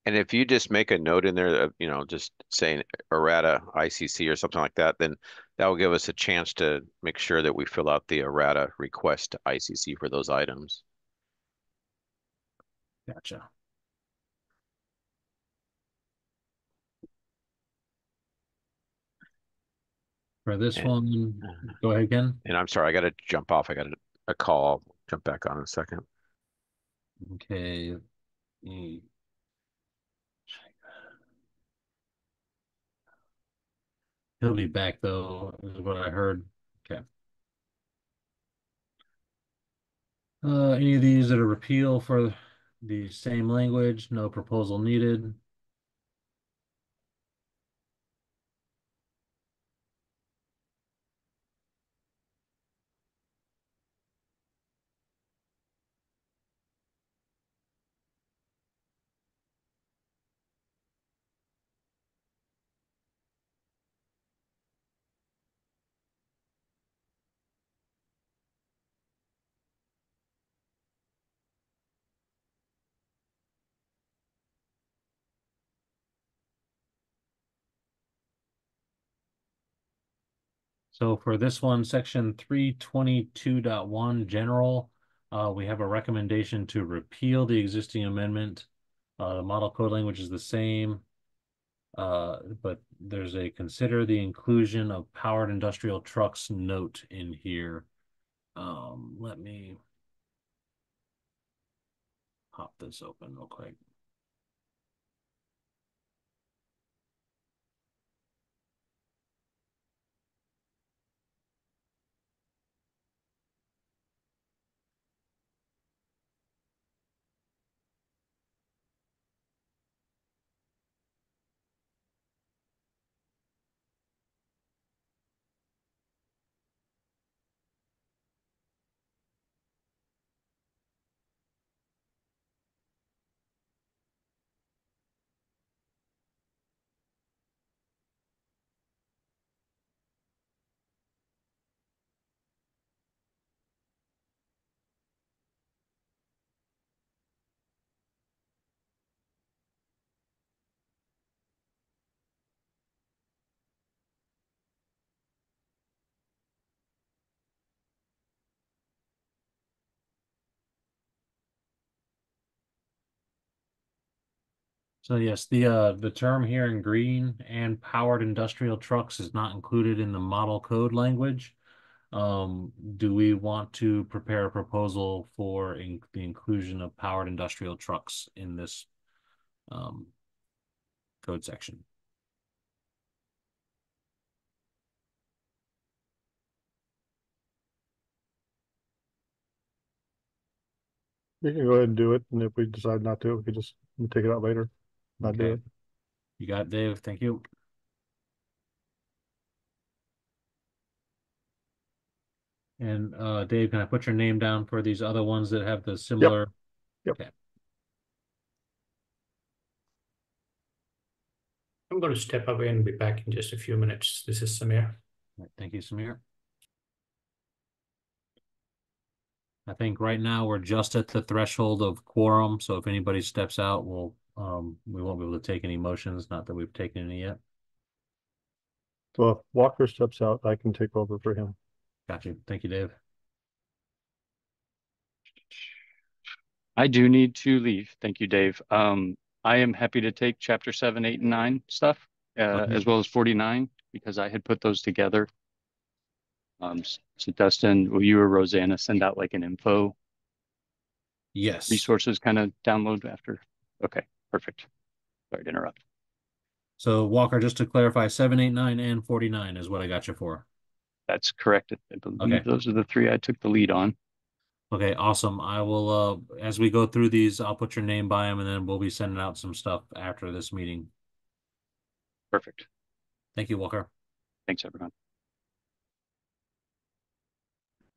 And if you just make a note in there of, just saying errata ICC or something like that, then that will give us a chance to make sure that we fill out the errata request to ICC for those items. Gotcha. For this one, go ahead again. And I'm sorry, I got to jump off. I got a call. I'll jump back on in a second. Okay. He'll be back though, is what I heard. Okay. Any of these that are repeal for the same language, no proposal needed. So for this one, section 322.1 general, we have a recommendation to repeal the existing amendment. The model code language is the same, but there's a consider the inclusion of powered industrial trucks note in here. Let me pop this open real quick. So yes, the term here in green and powered industrial trucks is not included in the model code language. Do we want to prepare a proposal for the inclusion of powered industrial trucks in this code section? We can go ahead and do it, and if we decide not to, we can just take it out later, not do Okay. it. You got it, Dave. Thank you. And Dave, can I put your name down for these other ones that have the similar? Yep. Okay. I'm going to step away and be back in just a few minutes. This is Samir. Thank you, Samir. I think right now we're just at the threshold of quorum, so if anybody steps out, we won't be able to take any motions, not that we've taken any yet. So if Walker steps out, I can take over for him. Got you. Thank you, Dave. I do need to leave. Thank you, Dave. I am happy to take chapter 7, 8, and 9 stuff, Okay. as well as 49, because I had put those together. So Dustin, will you or Rosanna send out like an info Yes. resources kind of download after? Okay, perfect. Sorry to interrupt. So Walker, just to clarify, 7, 8, 9, and 49 is what I got you for. That's correct. I believe Okay. those are the three I took the lead on. Okay, awesome. I will, as we go through these, I'll put your name by them, and then we'll be sending out some stuff after this meeting. Perfect. Thank you, Walker. Thanks, everyone.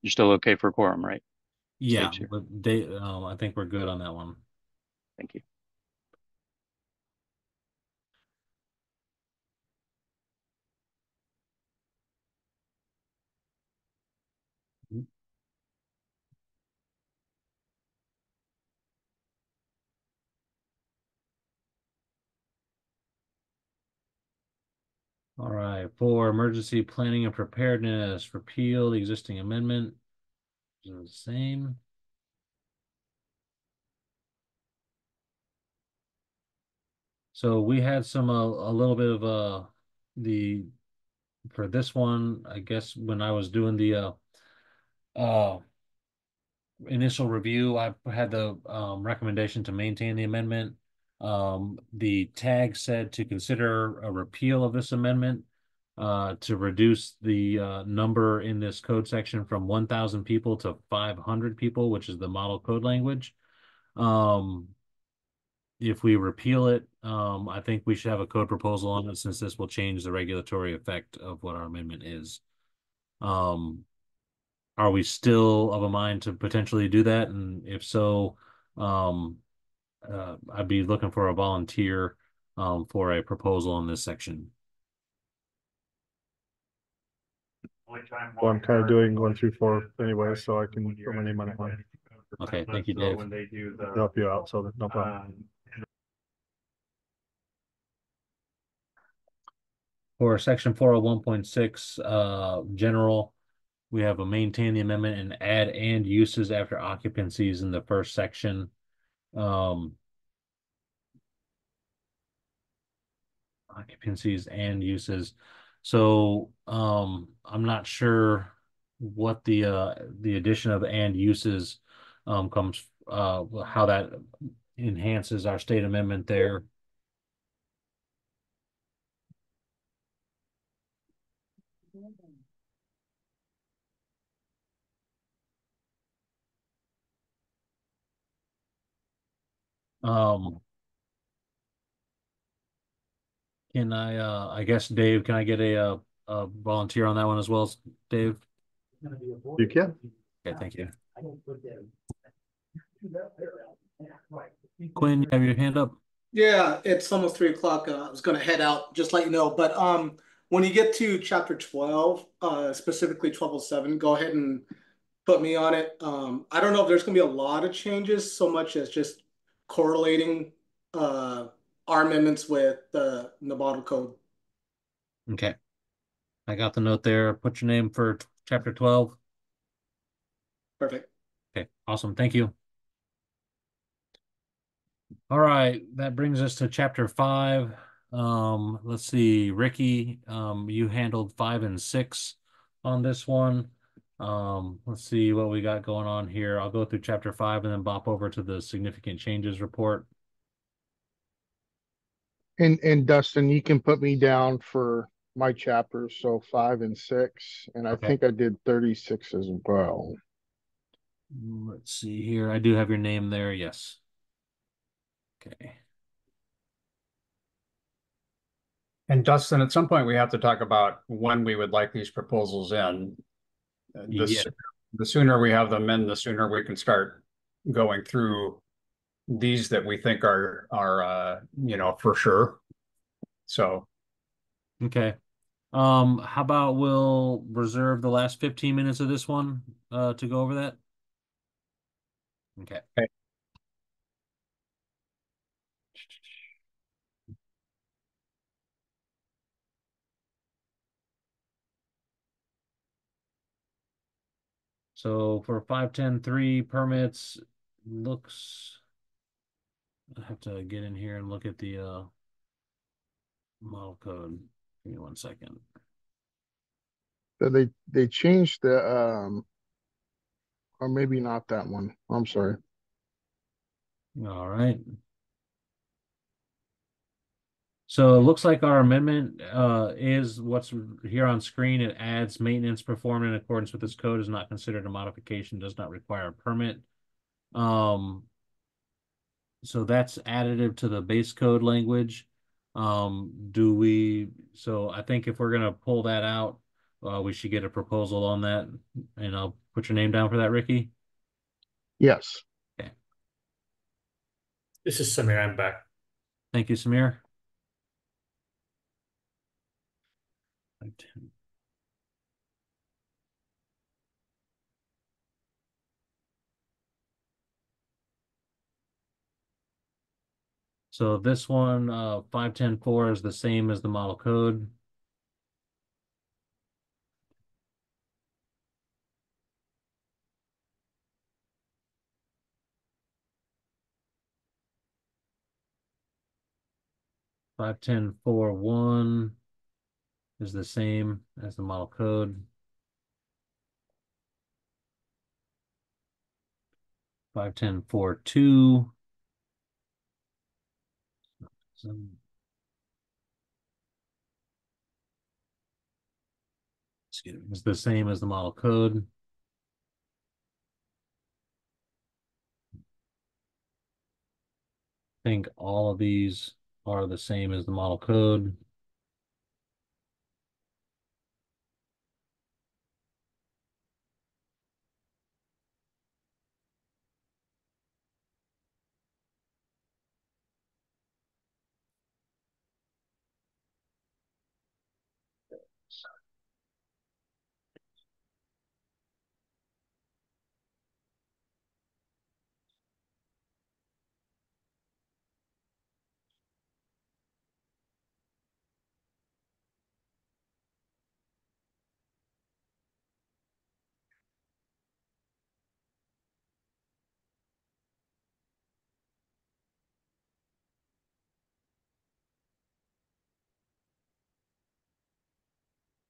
You're still okay for quorum, right? Yeah, Dave's here. but I think we're good on that one. Thank you. All right, for emergency planning and preparedness, repeal the existing amendment. The same. So we had some a little bit of the for this one, I guess when I was doing the initial review, I had the recommendation to maintain the amendment. The tag said to consider a repeal of this amendment to reduce the number in this code section from 1,000 people to 500 people, which is the model code language. If we repeal it, I think we should have a code proposal on it, since this will change the regulatory effect of what our amendment is. Are we still of a mind to potentially do that? And if so, I'd be looking for a volunteer for a proposal in this section. Well, I'm kind of doing 1 through 4 anyway, so I can put my name on it. Okay, thank you, Dave. Help you out, so no problem. For section 401.6, general, we have a maintain the amendment and add and uses after occupancies in the first section. Occupancies and uses. So I'm not sure what the addition of and uses comes how that enhances our state amendment there. Can I guess Dave, can I get a volunteer on that one as well, Dave? You can. Okay, thank you. Quinn, you have your hand up? Yeah, it's almost 3 o'clock. I was gonna head out, just let you know. But when you get to chapter 12, specifically 1207, go ahead and put me on it. I don't know if there's gonna be a lot of changes, so much as just correlating our amendments with the Nevada code. Okay. I got the note there. Put your name for chapter 12. Perfect. Okay, awesome. Thank you. All right, that brings us to chapter 5. Let's see, Ricky, you handled 5 and 6 on this one. Let's see what we got going on here. I'll go through chapter 5 and then bop over to the significant changes report. And Dustin, you can put me down for my chapters, so 5 and 6, and I think I did 36 as well. Let's see here. I do have your name there. Yes. Okay. And Dustin, at some point we have to talk about when we would like these proposals in. The sooner we have them in, the sooner we can start going through these that we think are for sure. So Okay. How about we'll reserve the last 15 minutes of this one to go over that? Okay. So for 510.3 permits, looks, I have to get in here and look at the model code. Give me 1 second. So they changed the or maybe not that one. I'm sorry. All right. So it looks like our amendment is what's here on screen. It adds maintenance performed in accordance with this code is not considered a modification, does not require a permit. So that's additive to the base code language. So I think if we're gonna pull that out, we should get a proposal on that, and I'll put your name down for that, Ricky. Yes. Okay. This is Samir. I'm back. Thank you, Samir. So this one, 510.4 is the same as the model code. Five ten four one is the same as the model code. 510.4.2 is the same as the model code. I think all of these are the same as the model code.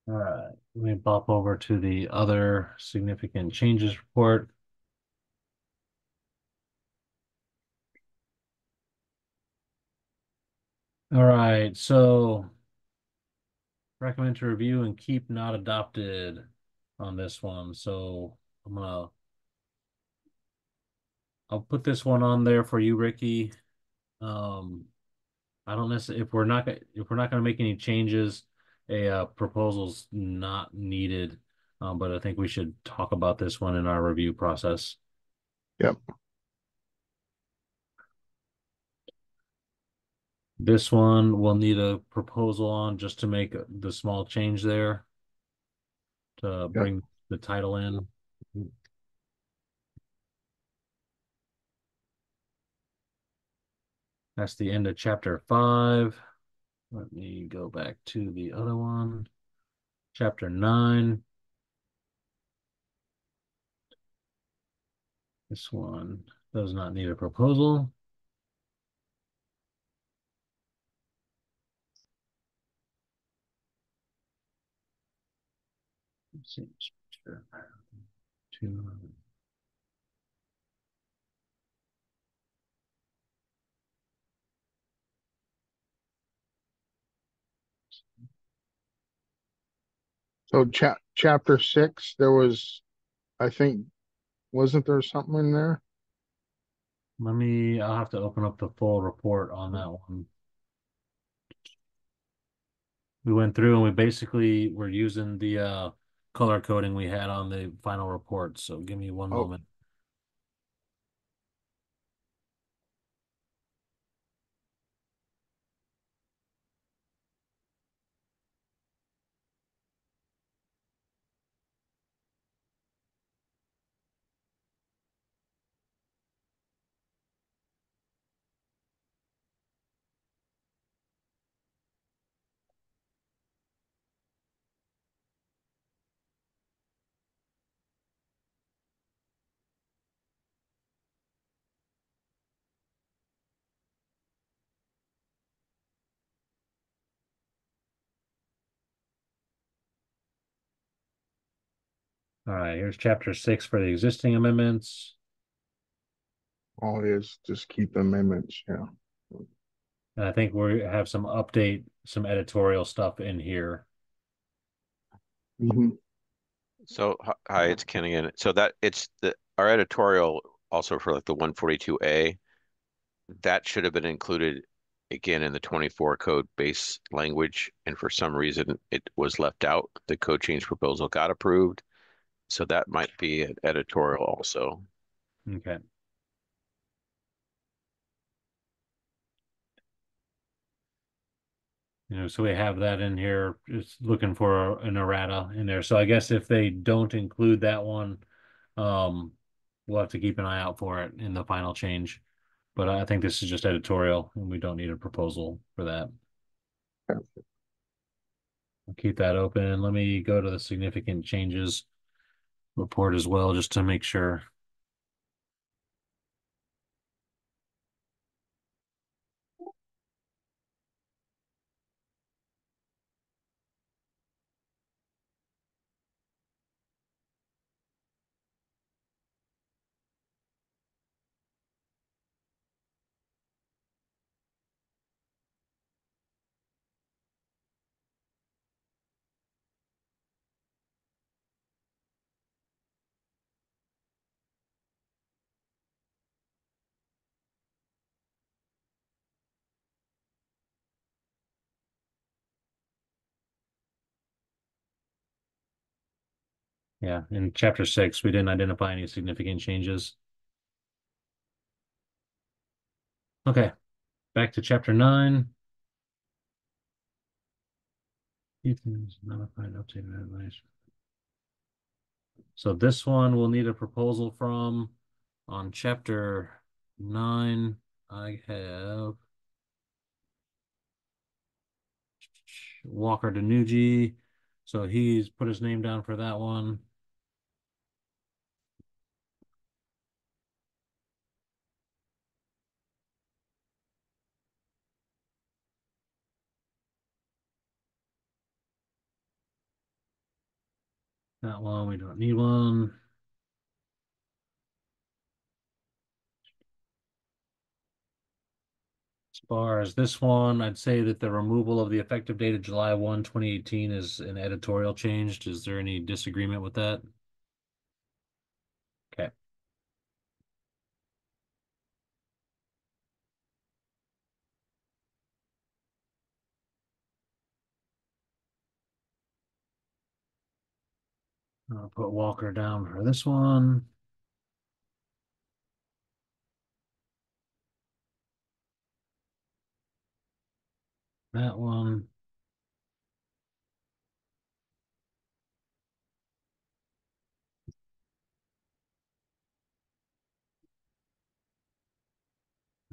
All right, let me pop over to the other significant changes report. All right, so recommend to review and keep not adopted on this one. So I'll put this one on there for you, Ricky. I don't necessarily, if we're not gonna make any changes, a proposal's not needed. But I think we should talk about this one in our review process. Yep. This one we'll need a proposal on just to make the small change there to bring the title in. That's the end of chapter 5. Let me go back to the other one. Chapter 9. This one does not need a proposal. So chapter 6, there was, I think, wasn't there something in there? I'll have to open up the full report on that one. We went through and we basically were using the color coding we had on the final report. So give me one moment. All right, here's chapter 6 for the existing amendments. All it is, just keep amendments, yeah. And I think we have some editorial stuff in here. So hi, it's Ken again. So that it's our editorial also for like the 142A, that should have been included again in the 24 code base language, and for some reason it was left out. The code change proposal got approved, so that might be an editorial also. Okay. So we have that in here, just looking for an errata in there. So I guess if they don't include that one, we'll have to keep an eye out for it in the final change. But I think this is just editorial and we don't need a proposal for that. I'll keep that open. Let me go to the significant changes report as well, just to make sure. Yeah, in chapter 6, we didn't identify any significant changes. Okay, back to chapter 9. Ethan's modified, updated advice. So this one we'll need a proposal from. On chapter 9, I have Walker Danucci. So he's put his name down for that one. That one, we don't need one. As far as this one, I'd say that the removal of the effective date of July 1, 2018 is an editorial change. Is there any disagreement with that? Okay. I'll put Walker down for this one. That one.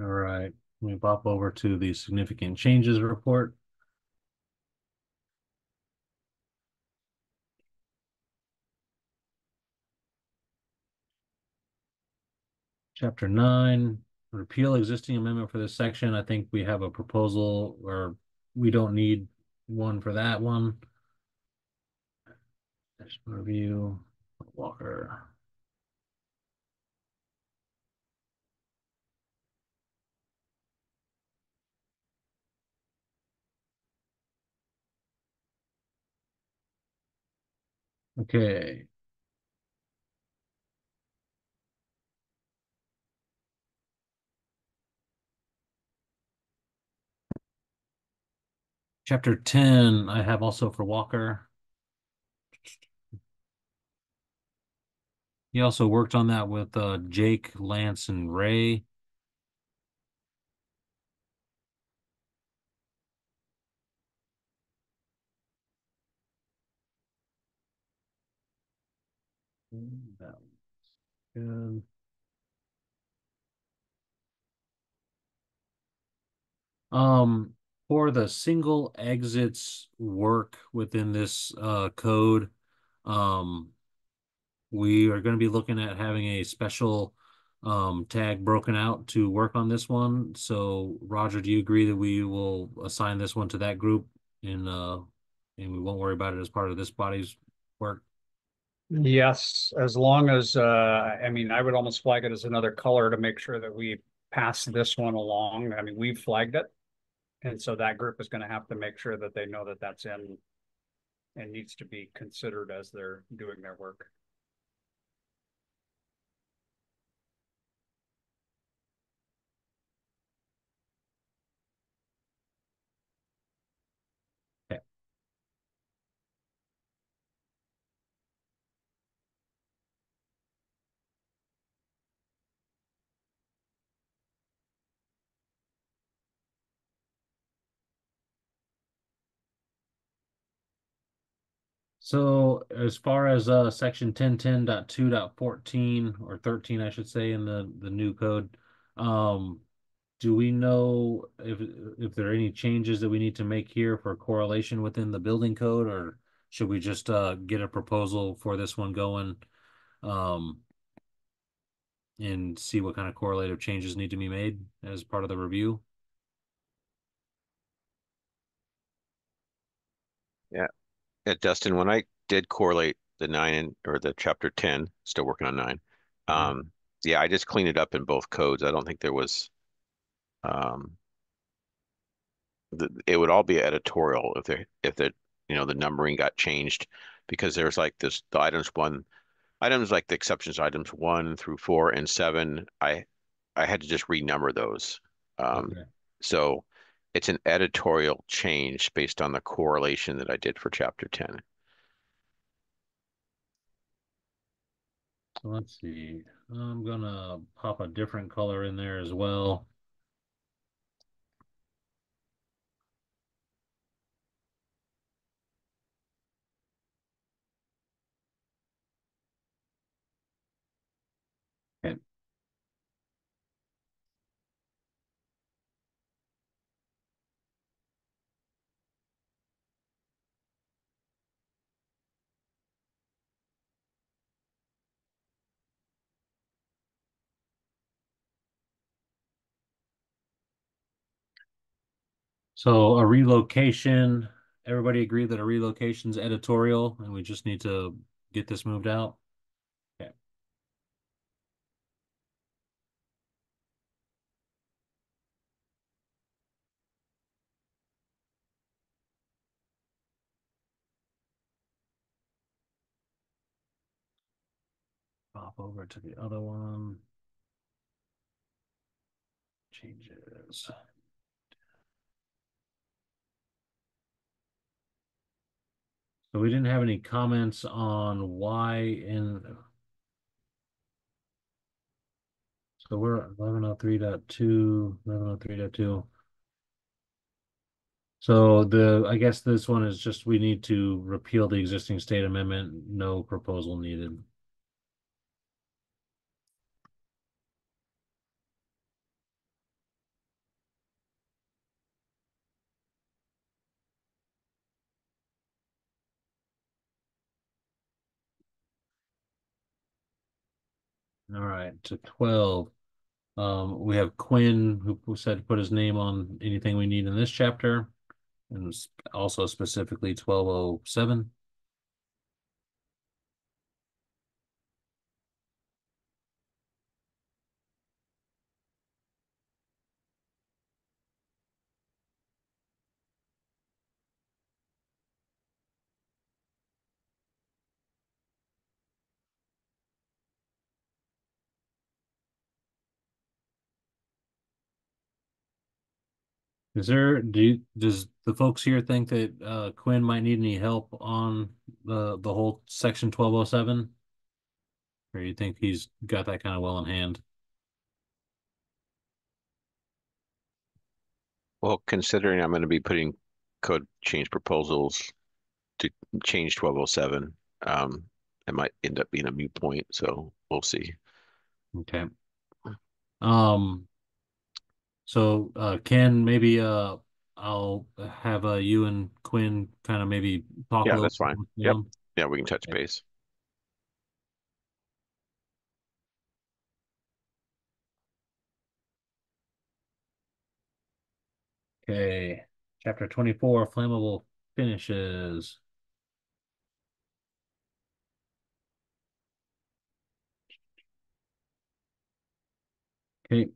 All right. Let me pop over to the significant changes report. Chapter 9, repeal existing amendment for this section. I think we have a proposal, or we don't need one for that one. Review Walker. Okay. Chapter 10, I have also for Walker. He also worked on that with Jake, Lance, and Ray. That was good. For the single exits work within this code, we are going to be looking at having a special tag broken out to work on this one. So Roger, do you agree that we will assign this one to that group and we won't worry about it as part of this body's work? Yes, as long as, I mean, I would almost flag it as another color to make sure that we pass this one along. I mean, we've flagged it. And so that group is going to have to make sure that they know that that's in and needs to be considered as they're doing their work. Okay. So as far as section 1010.2.14 or 13, I should say, in the new code, do we know if there are any changes that we need to make here for correlation within the building code, or should we just get a proposal for this one going um, and see what kind of correlative changes need to be made as part of the review? Yeah. Yeah, Dustin, when I did correlate the 9 or the chapter 10, still working on 9. Yeah, I just cleaned it up in both codes. I don't think there was um it would all be editorial if the the numbering got changed, because there's like this the items like the exceptions items 1 through 4 and 7. I had to just renumber those. Okay. So it's an editorial change based on the correlation that I did for chapter 10. So let's see. I'm gonna pop a different color in there as well. Okay. So a relocation, everybody agree that a relocation's editorial and we just need to get this moved out? Okay. Pop over to the other one. Changes. So we didn't have any comments on why so we're at 1103.2, 1103.2. So I guess this one is just we need to repeal the existing state amendment, no proposal needed. All right, to 12. We have Quinn who said to put his name on anything we need in this chapter, and also specifically 1207. Does the folks here think that Quinn might need any help on the whole section 1207? Or you think he's got that kind of well in hand? Well, considering I'm going to be putting code change proposals to change 1207, it might end up being a moot point, so we'll see. Okay. So Ken, maybe I'll have you and Quinn kind of maybe talk a Yeah, little that's fine. bit Yep. with them. Yeah, we can touch base. Okay. Chapter 24, flammable finishes. Okay.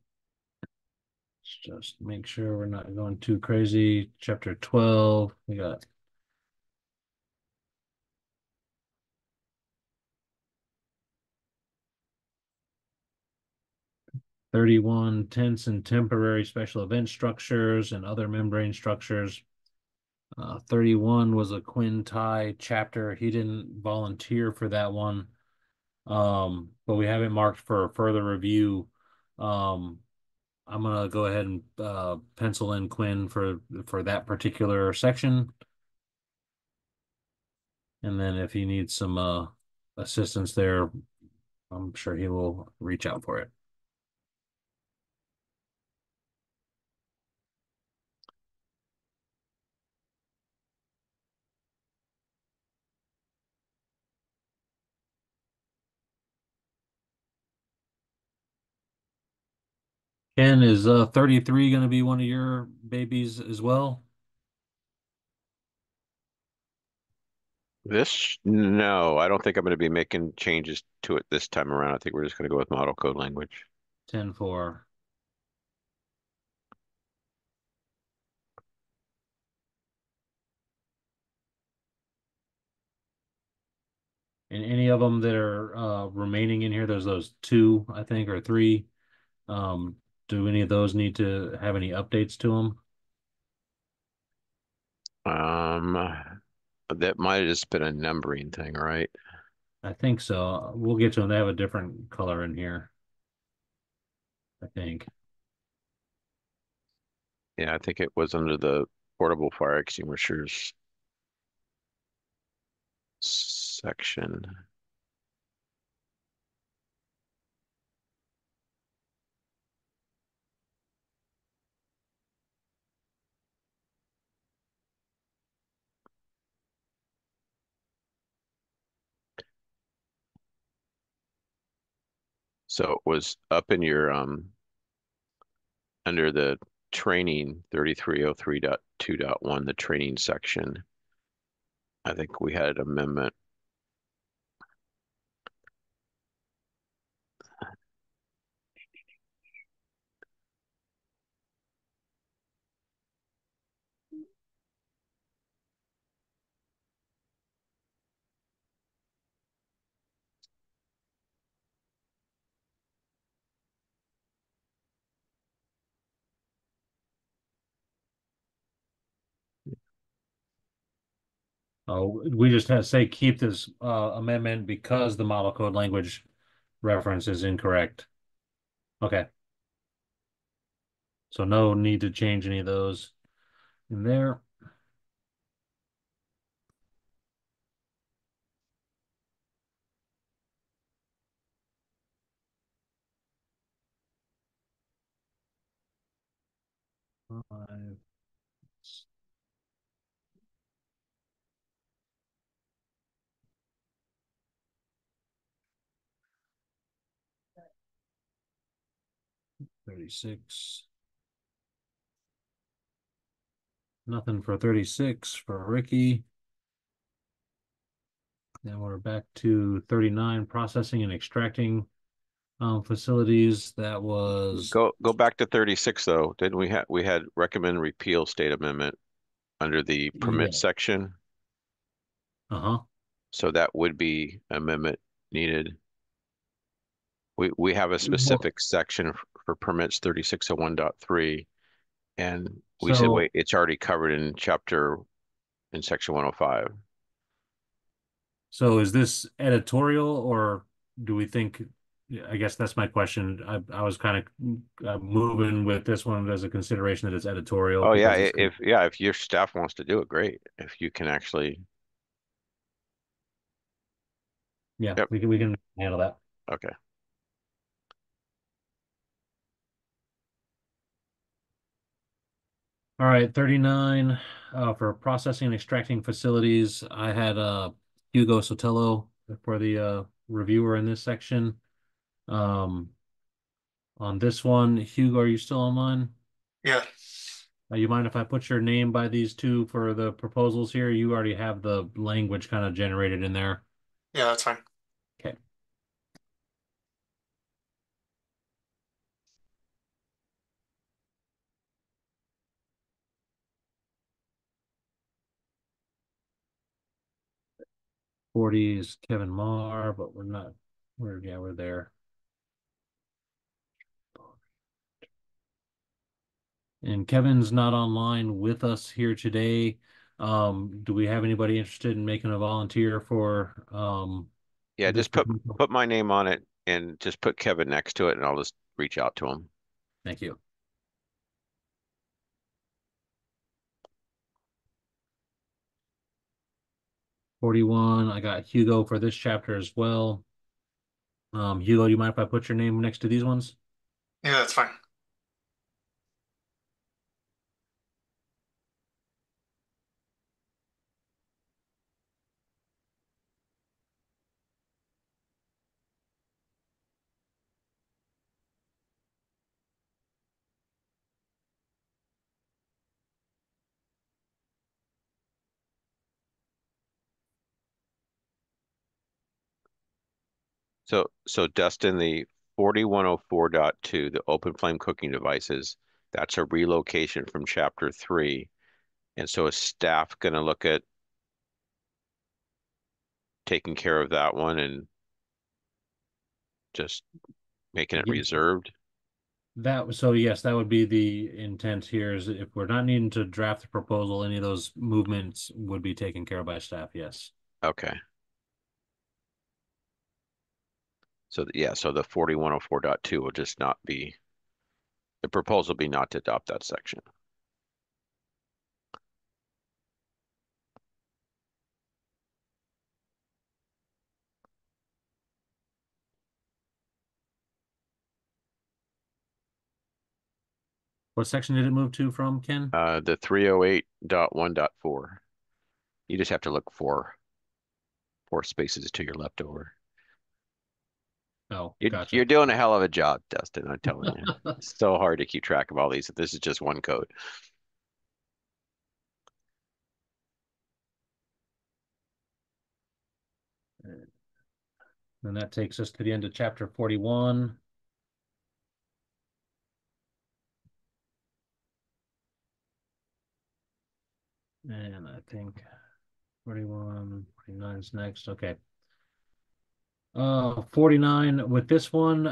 Let's just make sure we're not going too crazy. Chapter 12, we got '31 tense and temporary special event structures and other membrane structures. 31 was a Quinn tie chapter. He didn't volunteer for that one. But we have it marked for further review. I'm gonna go ahead and pencil in Quinn for that particular section. And then if he needs some assistance there, I'm sure he will reach out for it. Ken, is 33 going to be one of your babies as well? No, I don't think I'm going to be making changes to it this time around. I think we're just going to go with model code language. 10-4. And any of them that are remaining in here, there's those two, I think, or three. Do any of those need to have any updates to them? That might have just been a numbering thing, right? I think so. We'll get to them. They have a different color in here, I think. Yeah, I think it was under the portable fire extinguishers section. So it was up in your under the training 3303.2.1, the training section. I think we had an amendment. Oh, we just have to say keep this amendment because the model code language reference is incorrect. Okay. So no need to change any of those in there. Five. 36. Nothing for 36 for Ricky. Then we're back to 39, processing and extracting facilities. That was Go back to 36 though. Didn't we had recommend repeal state amendment under the permit yeah. section? Uh-huh. So that would be amendment needed. We have a specific section for permits 3601.3, and We said, So, wait, it's already covered in section 105. so is this editorial or do we think, I guess that's my question. I was kind of moving with this one as a consideration that it's editorial Oh yeah, because it's, if your staff wants to do it, great. If you can actually, yeah, yep, we can handle that. okay. All right, 39 for processing and extracting facilities. I had Hugo Sotelo for the reviewer in this section. Um, on this one, Hugo, are you still online? Yeah. You mind if I put your name by these two for the proposals here? You already have the language kind of generated in there. Yeah, that's fine. Okay. Forty is Kevin Marr, but we're not. We're there. And Kevin's not online with us here today. Do we have anybody interested in making a volunteer for Yeah, this just put proposal? put my name on it and just put Kevin next to it, and I'll just reach out to him. Thank you. '41. I got Hugo for this chapter as well. Hugo, you mind if I put your name next to these ones? Yeah, that's fine. So Dustin, the 4104.2, the open flame cooking devices, that's a relocation from chapter 3. And so is staff going to look at taking care of that one and just making it Yes. reserved? So yes, that would be the intent here is if we're not needing to draft the proposal, any of those movements would be taken care of by staff, yes. Okay. So yeah, so the 4104.2 will just not be, the proposal will be not to adopt that section. What section did it move to from, Ken? The 308.1.4. You just have to look four spaces to your left over. Oh, You're, gotcha. you're doing a hell of a job, Dustin, I'm telling you. It's so hard to keep track of all these. This is just one code. And that takes us to the end of chapter 41. And I think 41, 49 is next. Okay. 49 with this one,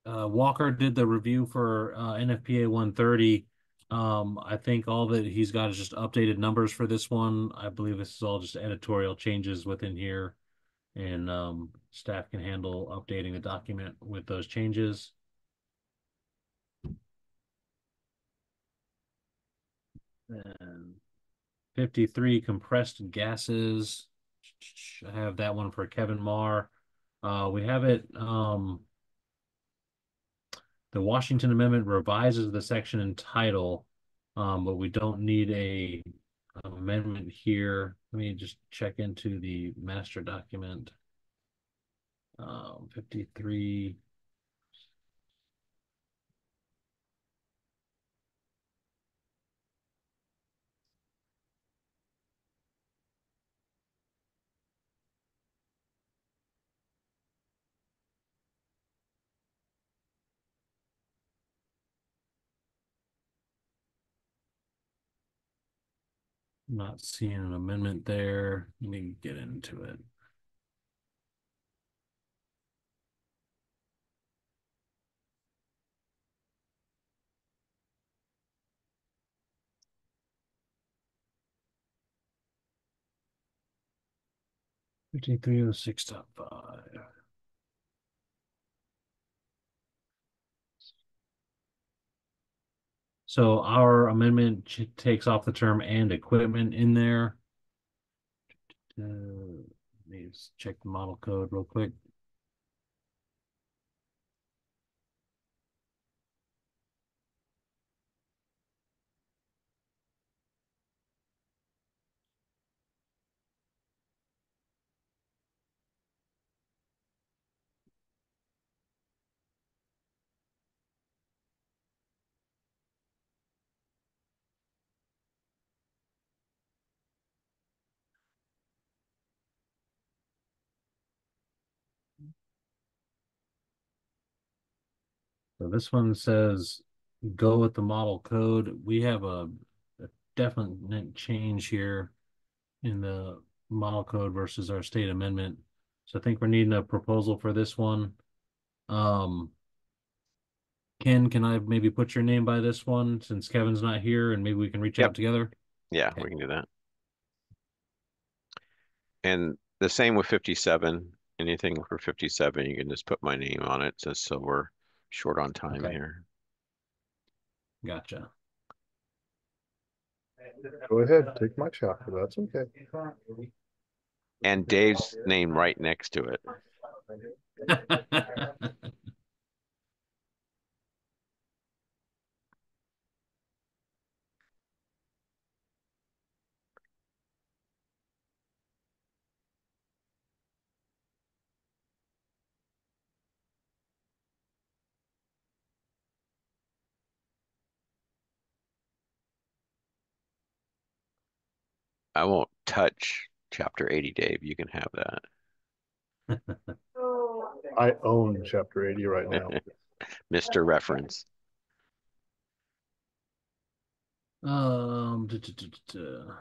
Walker did the review for NFPA 130. I think all that he's got is just updated numbers for this one. I believe this is all just editorial changes within here, and staff can handle updating the document with those changes. And 53 compressed gases. I have that one for Kevin Marr. We have it. The Washington Amendment revises the section and title, but we don't need a amendment here. Let me just check into the master document. 53. Not seeing an amendment there. Let me get into it. 5306.5. So our amendment takes off the term "and equipment" in there. Let me just check the model code real quick. So this one says go with the model code. We have a definite change here in the model code versus our state amendment. So I think we're needing a proposal for this one. Ken, can I maybe put your name by this one since Kevin's not here and maybe we can reach out together? Yeah, Okay. we can do that. And the same with 57. Anything for 57, you can just put my name on it just so we're short on time here. Gotcha. Go ahead, take my chapter. That's okay. And Dave's name right next to it. I won't touch chapter 80, Dave. You can have that. I own chapter 80 right now. Mr. Reference. Um, duh, duh, duh, duh, duh.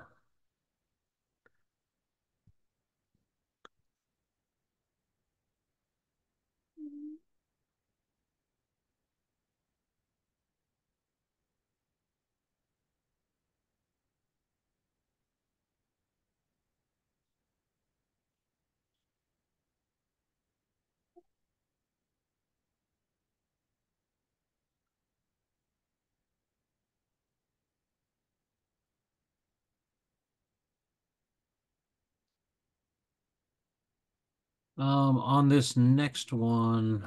On this next one,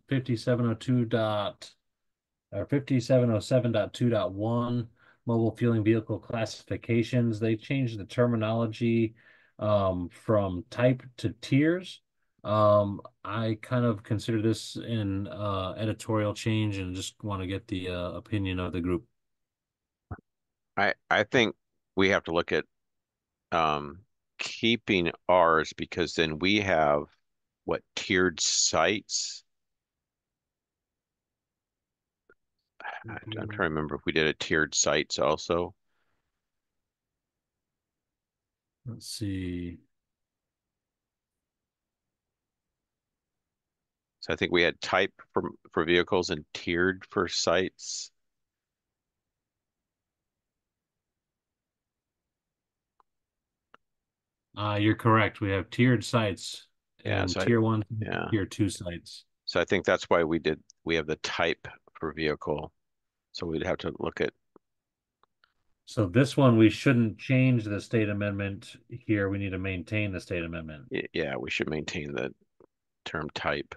5702 dot or 5707.2.1 mobile fueling vehicle classifications. They changed the terminology from type to tiers. I kind of consider this an editorial change and just want to get the opinion of the group. I think we have to look at keeping ours because then we have what tiered sites. I'm trying to remember if we did a tiered sites also. Let's see. So I think we had type for vehicles and tiered for sites. You're correct. We have tiered sites and so tier 1, yeah. tier 2 sites. So I think that's why we have the type for vehicle. So we'd have to look at. So this one, we shouldn't change the state amendment here. We need to maintain the state amendment. Yeah, we should maintain the term type.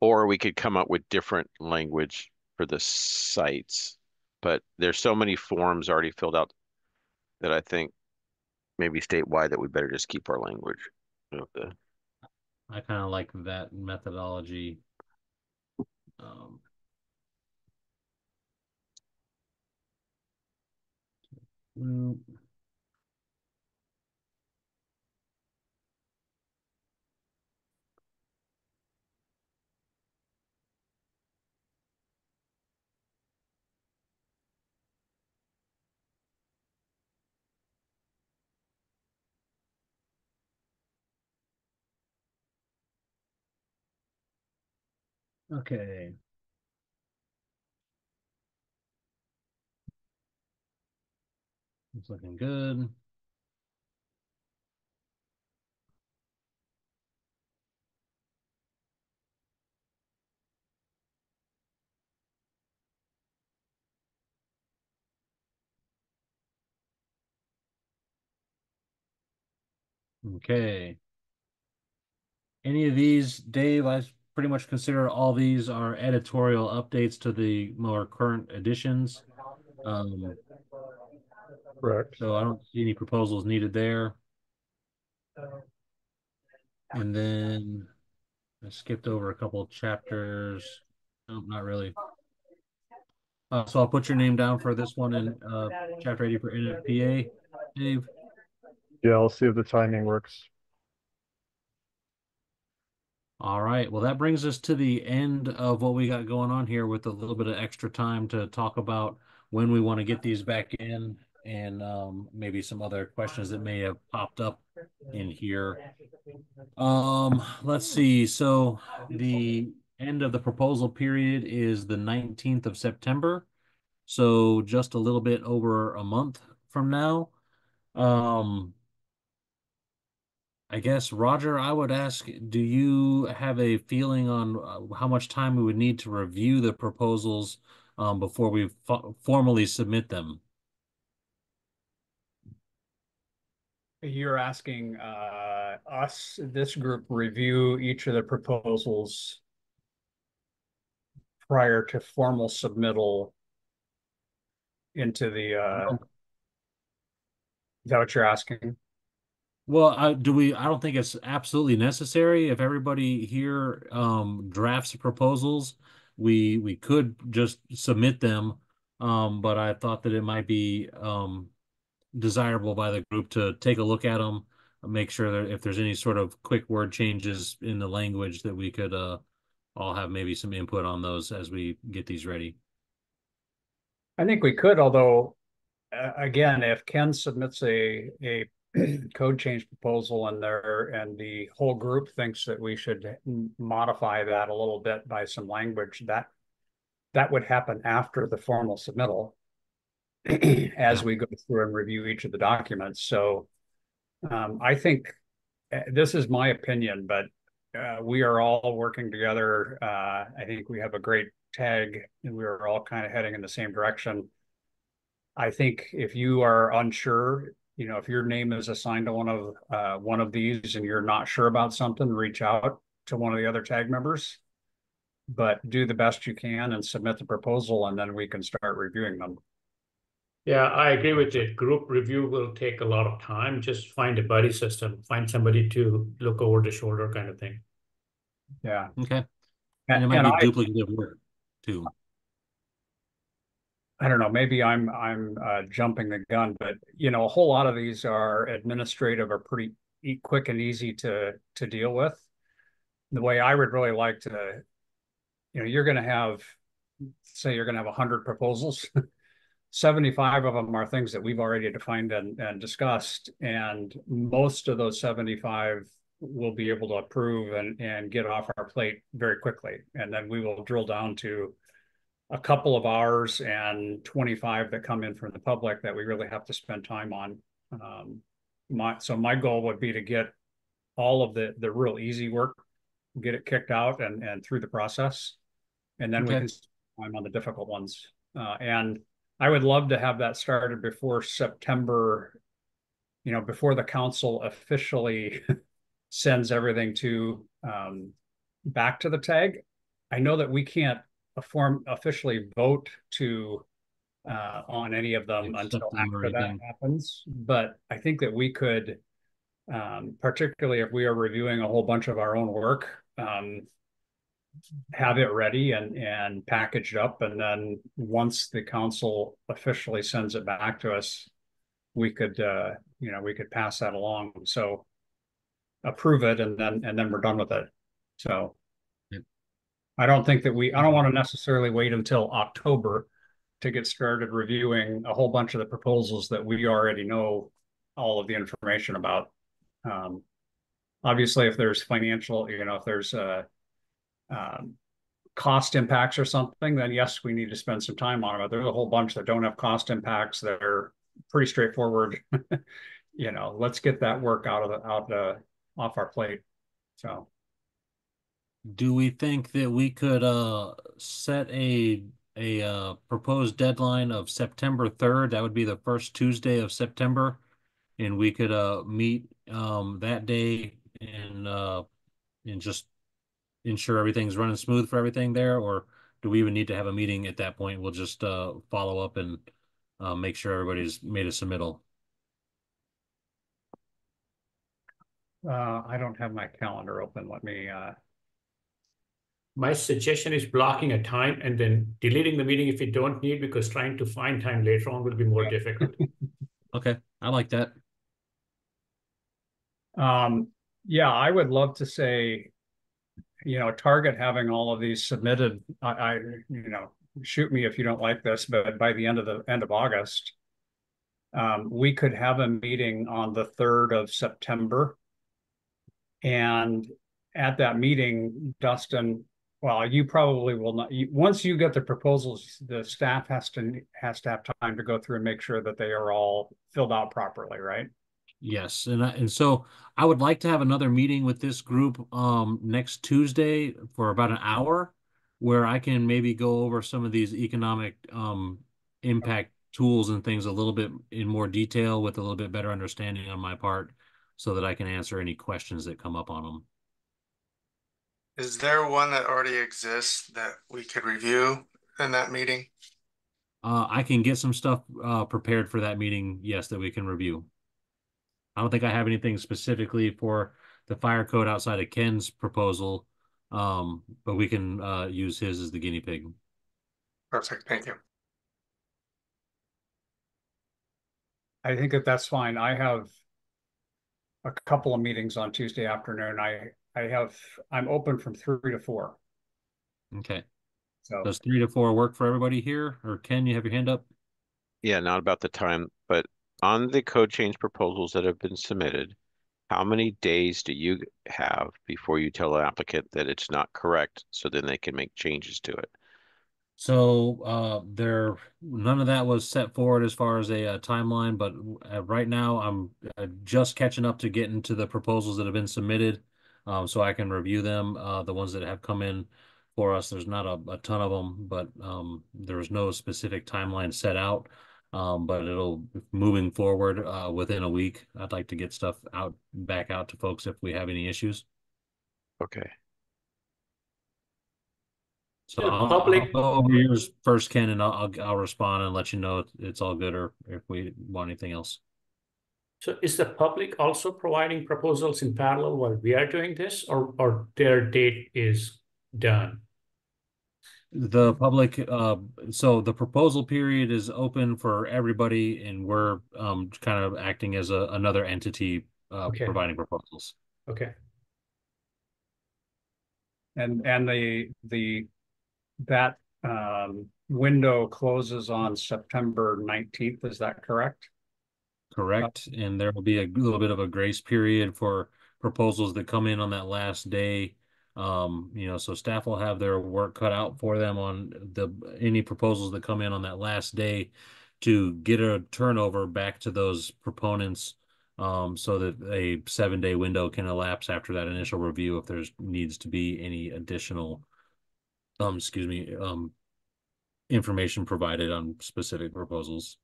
Or we could come up with different language for the sites. But there's so many forms already filled out that I think maybe statewide that we better just keep our language. I kind of like that methodology. Mm, okay. It's looking good. Okay. Any of these, Dave, I pretty much consider all these are editorial updates to the more current editions. Correct. So I don't see any proposals needed there. And then I skipped over a couple of chapters. No, not really. So I'll put your name down for this one in chapter 80 for NFPA, Dave. Yeah, I'll see if the timing works. All right. Well, that brings us to the end of what we got going on here with a little bit of extra time to talk about when we want to get these back in and maybe some other questions that may have popped up in here. Let's see. So the end of the proposal period is the 19th of September. So just a little bit over a month from now. I guess, Roger, I would ask, do you have a feeling on how much time we would need to review the proposals before we formally submit them? You're asking us, this group, review each of the proposals prior to formal submittal into the, is that what you're asking? Well, I don't think it's absolutely necessary. If everybody here drafts proposals, we could just submit them. But I thought that it might be desirable by the group to take a look at them, make sure that if there's any sort of quick word changes in the language that we could all have maybe some input on those as we get these ready. I think we could, although again, if Ken submits a code change proposal and the whole group thinks that we should modify that a little bit by some language, that would happen after the formal submittal as we go through and review each of the documents. So I think this is my opinion, but we are all working together. I think we have a great tag and we're all kind of heading in the same direction. I think if you are unsure, if your name is assigned to one of these and you're not sure about something, reach out to one of the other tag members, but do the best you can and submit the proposal, and then we can start reviewing them. Yeah, I agree with it. Group review will take a lot of time. Just find a buddy system, find somebody to look over the shoulder kind of thing. Yeah. Okay. And it might be duplicative work too. I don't know, maybe I'm jumping the gun, but a whole lot of these are administrative or pretty quick and easy to deal with. The way I would really like to, you're going to have, say you're going to have 100 proposals. 75 of them are things that we've already defined and discussed, and most of those 75 will be able to approve and get off our plate very quickly. And then we will drill down to a couple of hours and 25 that come in from the public that we really have to spend time on. So my goal would be to get all of the real easy work, get it kicked out and through the process, and then we can spend time on the difficult ones. And I would love to have that started before September, before the council officially sends everything to back to the tag. I know that we can't officially vote to on any of them until after that happens, but I think that we could, particularly if we are reviewing a whole bunch of our own work, have it ready and packaged up, and then once the council officially sends it back to us, we could pass that along. So approve it, and then we're done with it. So I don't think that I don't want to necessarily wait until October to get started reviewing a whole bunch of the proposals that we already know all of the information about. Obviously, if there's financial, if there's cost impacts or something, then yes, we need to spend some time on it. But there's a whole bunch that don't have cost impacts that are pretty straightforward. Let's get that work off our plate. So, do we think that we could set a proposed deadline of September 3rd? That would be the first Tuesday of September. and we could meet that day and just ensure everything's running smooth for everything there, or do we even need to have a meeting at that point? We'll just follow up and make sure everybody's made a submittal. I don't have my calendar open. Let me My suggestion is blocking a time and then deleting the meeting if you don't need, because trying to find time later on will be more difficult. Okay, I like that. Yeah, I would love to say, target having all of these submitted. Shoot me if you don't like this, but by the end of August, we could have a meeting on the 3rd of September. And at that meeting, Dustin, well, you probably will not. Once you get the proposals, the staff has to have time to go through and make sure that they are all filled out properly, right? Yes, and so I would like to have another meeting with this group next Tuesday for about an hour, where I can maybe go over some of these economic impact tools and things a little bit in more detail with a little bit better understanding on my part, so that I can answer any questions that come up on them. Is there one that already exists that we could review in that meeting? I can get some stuff prepared for that meeting, yes, that we can review. I don't think I have anything specifically for the fire code outside of Ken's proposal, but we can use his as the guinea pig. Perfect, thank you. I think that's fine. I have a couple of meetings on Tuesday afternoon. I'm open from 3 to 4. Okay. So does 3 to 4 work for everybody here? Or Ken, you have your hand up? Yeah, not about the time, but on the code change proposals that have been submitted, how many days do you have before you tell the applicant that it's not correct, so then they can make changes to it? So none of that was set forward as far as a timeline, but right now I'm just catching up to getting to the proposals that have been submitted, so I can review them. The ones that have come in for us, there's not a ton of them, but there's no specific timeline set out. But it'll moving forward within a week. I'd like to get stuff back out to folks if we have any issues. Okay. So I'll go over yours first, Ken, and I'll respond and let you know it's all good, or if we want anything else. So is the public also providing proposals in parallel while we are doing this, or their date is done? The public, so the proposal period is open for everybody, and we're kind of acting as another entity Okay. providing proposals. Okay. and that window closes on September 19th. Is that correct? Correct. And there will be a little bit of a grace period for proposals that come in on that last day. So staff will have their work cut out for them on any proposals that come in on that last day to get a turnover back to those proponents, so that a 7-day window can elapse after that initial review if there's needs to be any additional information provided on specific proposals.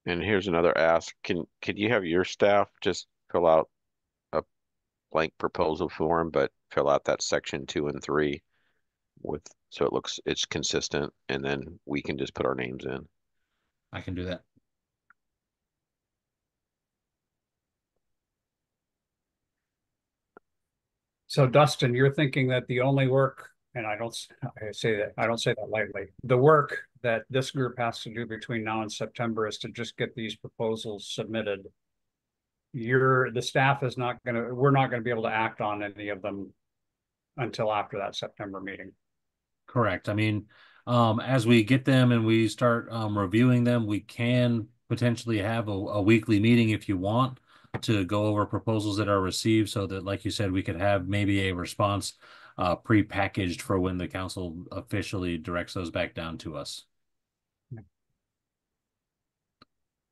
And here's another ask. Could you have your staff just fill out a blank proposal form, but fill out that section 2 and 3 so it's consistent, and then we can just put our names in. I can do that. So Dustin, you're thinking that the only work, and I don't say that lightly, the work that this group has to do between now and September is to just get these proposals submitted. The staff is we're not gonna be able to act on any of them until after that September meeting. Correct. I mean, as we get them and we start reviewing them, we can potentially have a weekly meeting if you want to go over proposals that are received, so that, like you said, we could have maybe a response pre-packaged for when the council officially directs those back down to us.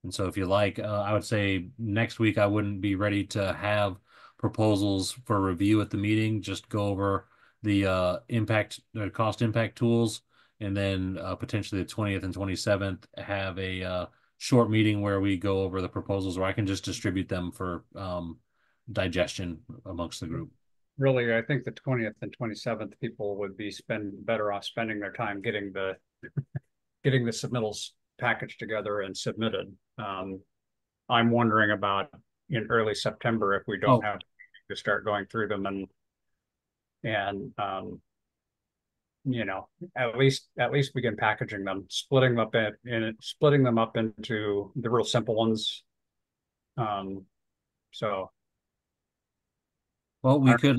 And so if you like, I would say next week I wouldn't be ready to have proposals for review at the meeting. Just go over the cost impact tools, and then potentially the 20th and 27th have a short meeting where we go over the proposals, or I can just distribute them for digestion amongst the group. Really, I think the 20th and 27th people would be better off spending their time getting the submittals packaged together and submitted. I'm wondering about in early September if we don't have to start going through them and you know, at least begin packaging them, splitting them up into the real simple ones. So well, we could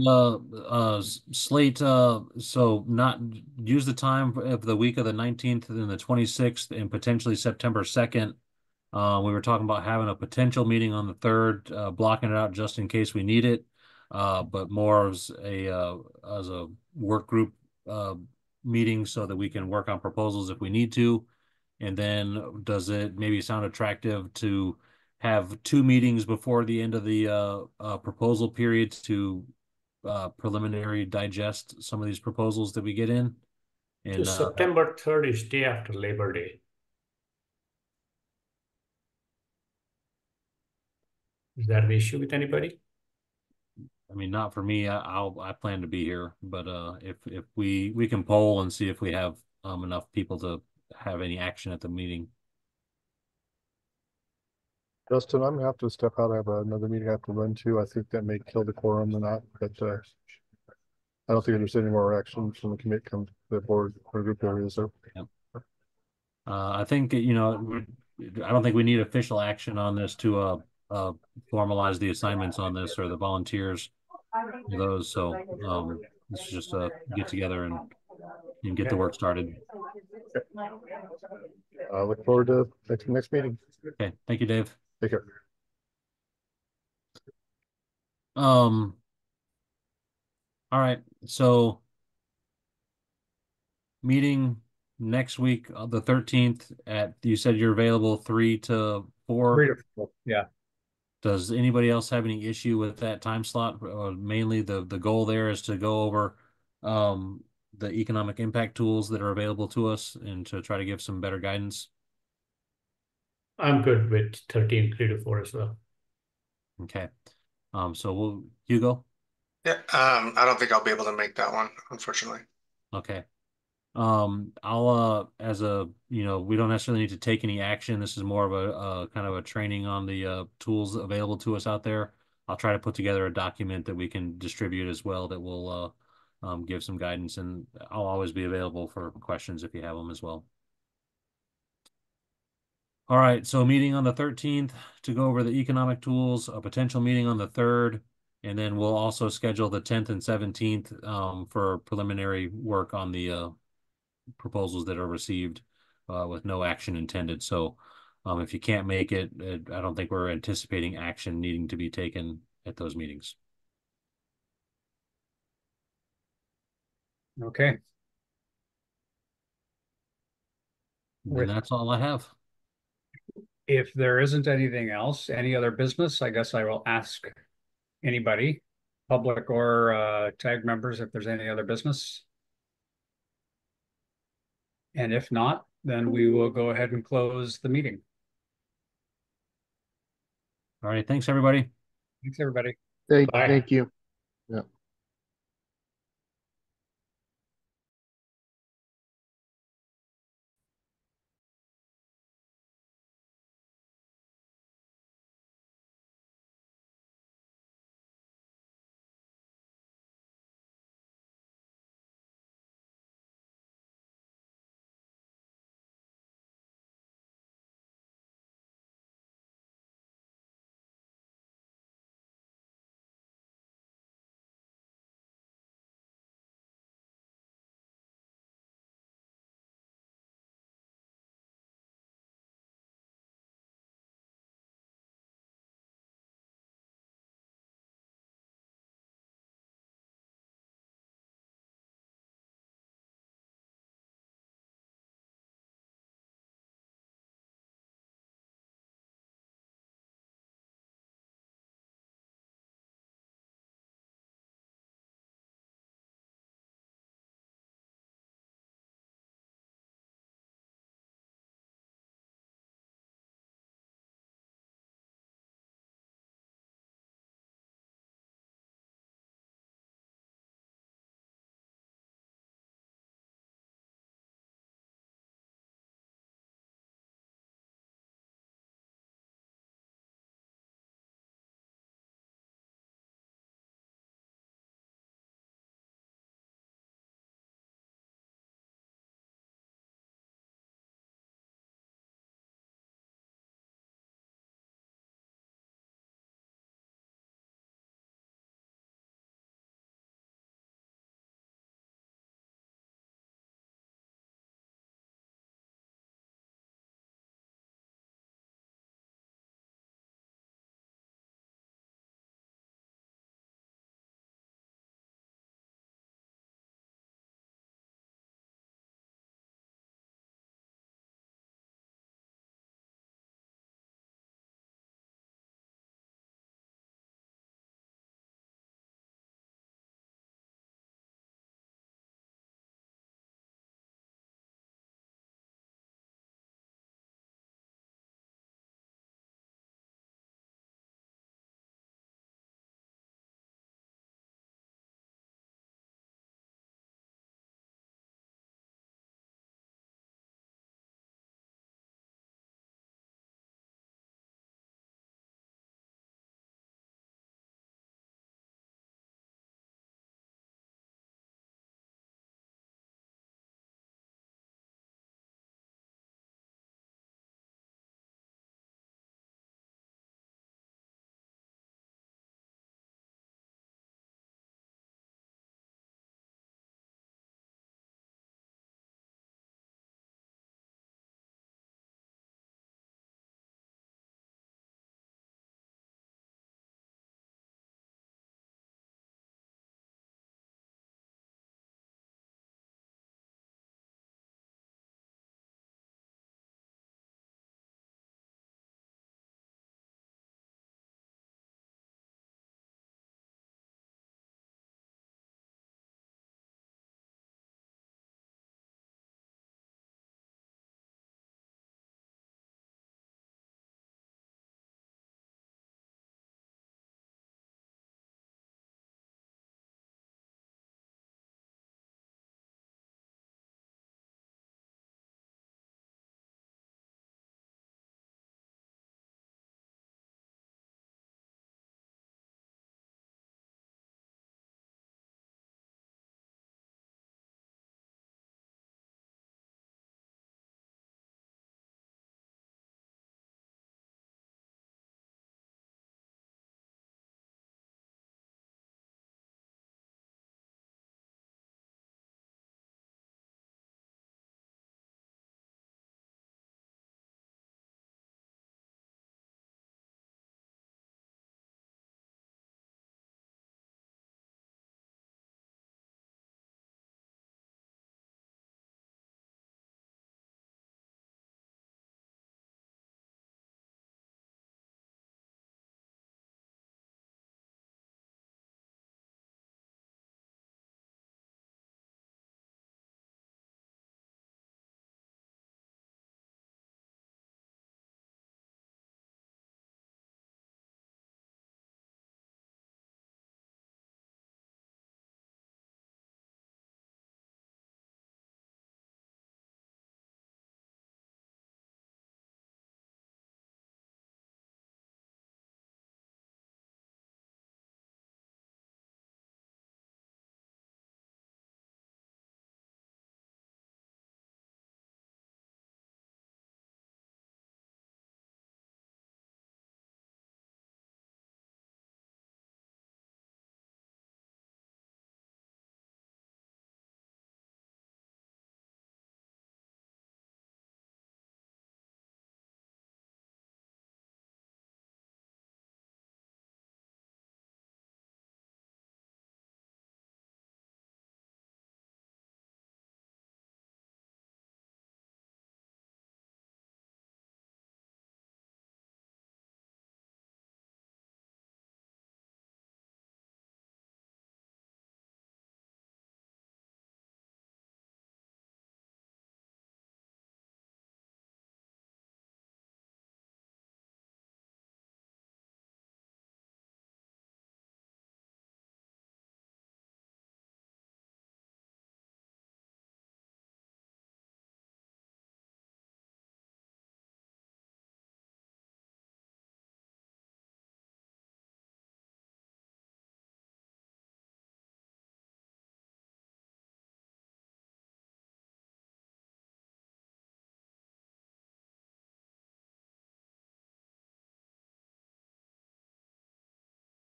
slate so not use the time of the week of the 19th and the 26th and potentially September 2nd. We were talking about having a potential meeting on the 3rd, blocking it out just in case we need it, but more as a work group meeting so that we can work on proposals if we need to. And then does it maybe sound attractive to have 2 meetings before the end of the proposal period to preliminary digest some of these proposals that we get in? And September 3rd is day after Labor Day. Is that an issue with anybody? I mean, not for me. I plan to be here, but if we can poll and see if we have enough people to have any action at the meeting. Justin, I'm gonna have to step out. I have another meeting I have to run to. I think that may kill the quorum or not, but I don't think there's any more action from the committee come to the board or group areas. So yeah. I think, you know, I don't think we need official action on this to formalize the assignments on this or the volunteers for those. So this is just a get together and get the work started. I look forward to next meeting. Okay, thank you, Dave. Take care. All right, so meeting next week, the 13th at, you said you're available 3 to 4? 3 to 4, yeah. Does anybody else have any issue with that time slot? Mainly the goal there is to go over the economic impact tools that are available to us and to try to give some better guidance. I'm good with 13, 3 to 4 as well. Okay. So Hugo? Yeah, I don't think I'll be able to make that one, unfortunately. Okay. I'll as a, you know, we don't necessarily need to take any action. This is more of a kind of a training on the tools available to us out there. I'll try to put together a document that we can distribute as well that will give some guidance, and I'll always be available for questions if you have them as well. All right, so meeting on the 13th to go over the economic tools, a potential meeting on the 3rd, and then we'll also schedule the 10th and 17th for preliminary work on the proposals that are received with no action intended. So if you can't make it, I don't think we're anticipating action needing to be taken at those meetings. Okay. And that's all I have. If there isn't anything else, any other business, I guess I will ask anybody, public or TAG members, if there's any other business. And if not, then we will go ahead and close the meeting. All right. Thanks, everybody. Thanks, everybody. Thank you. Yeah.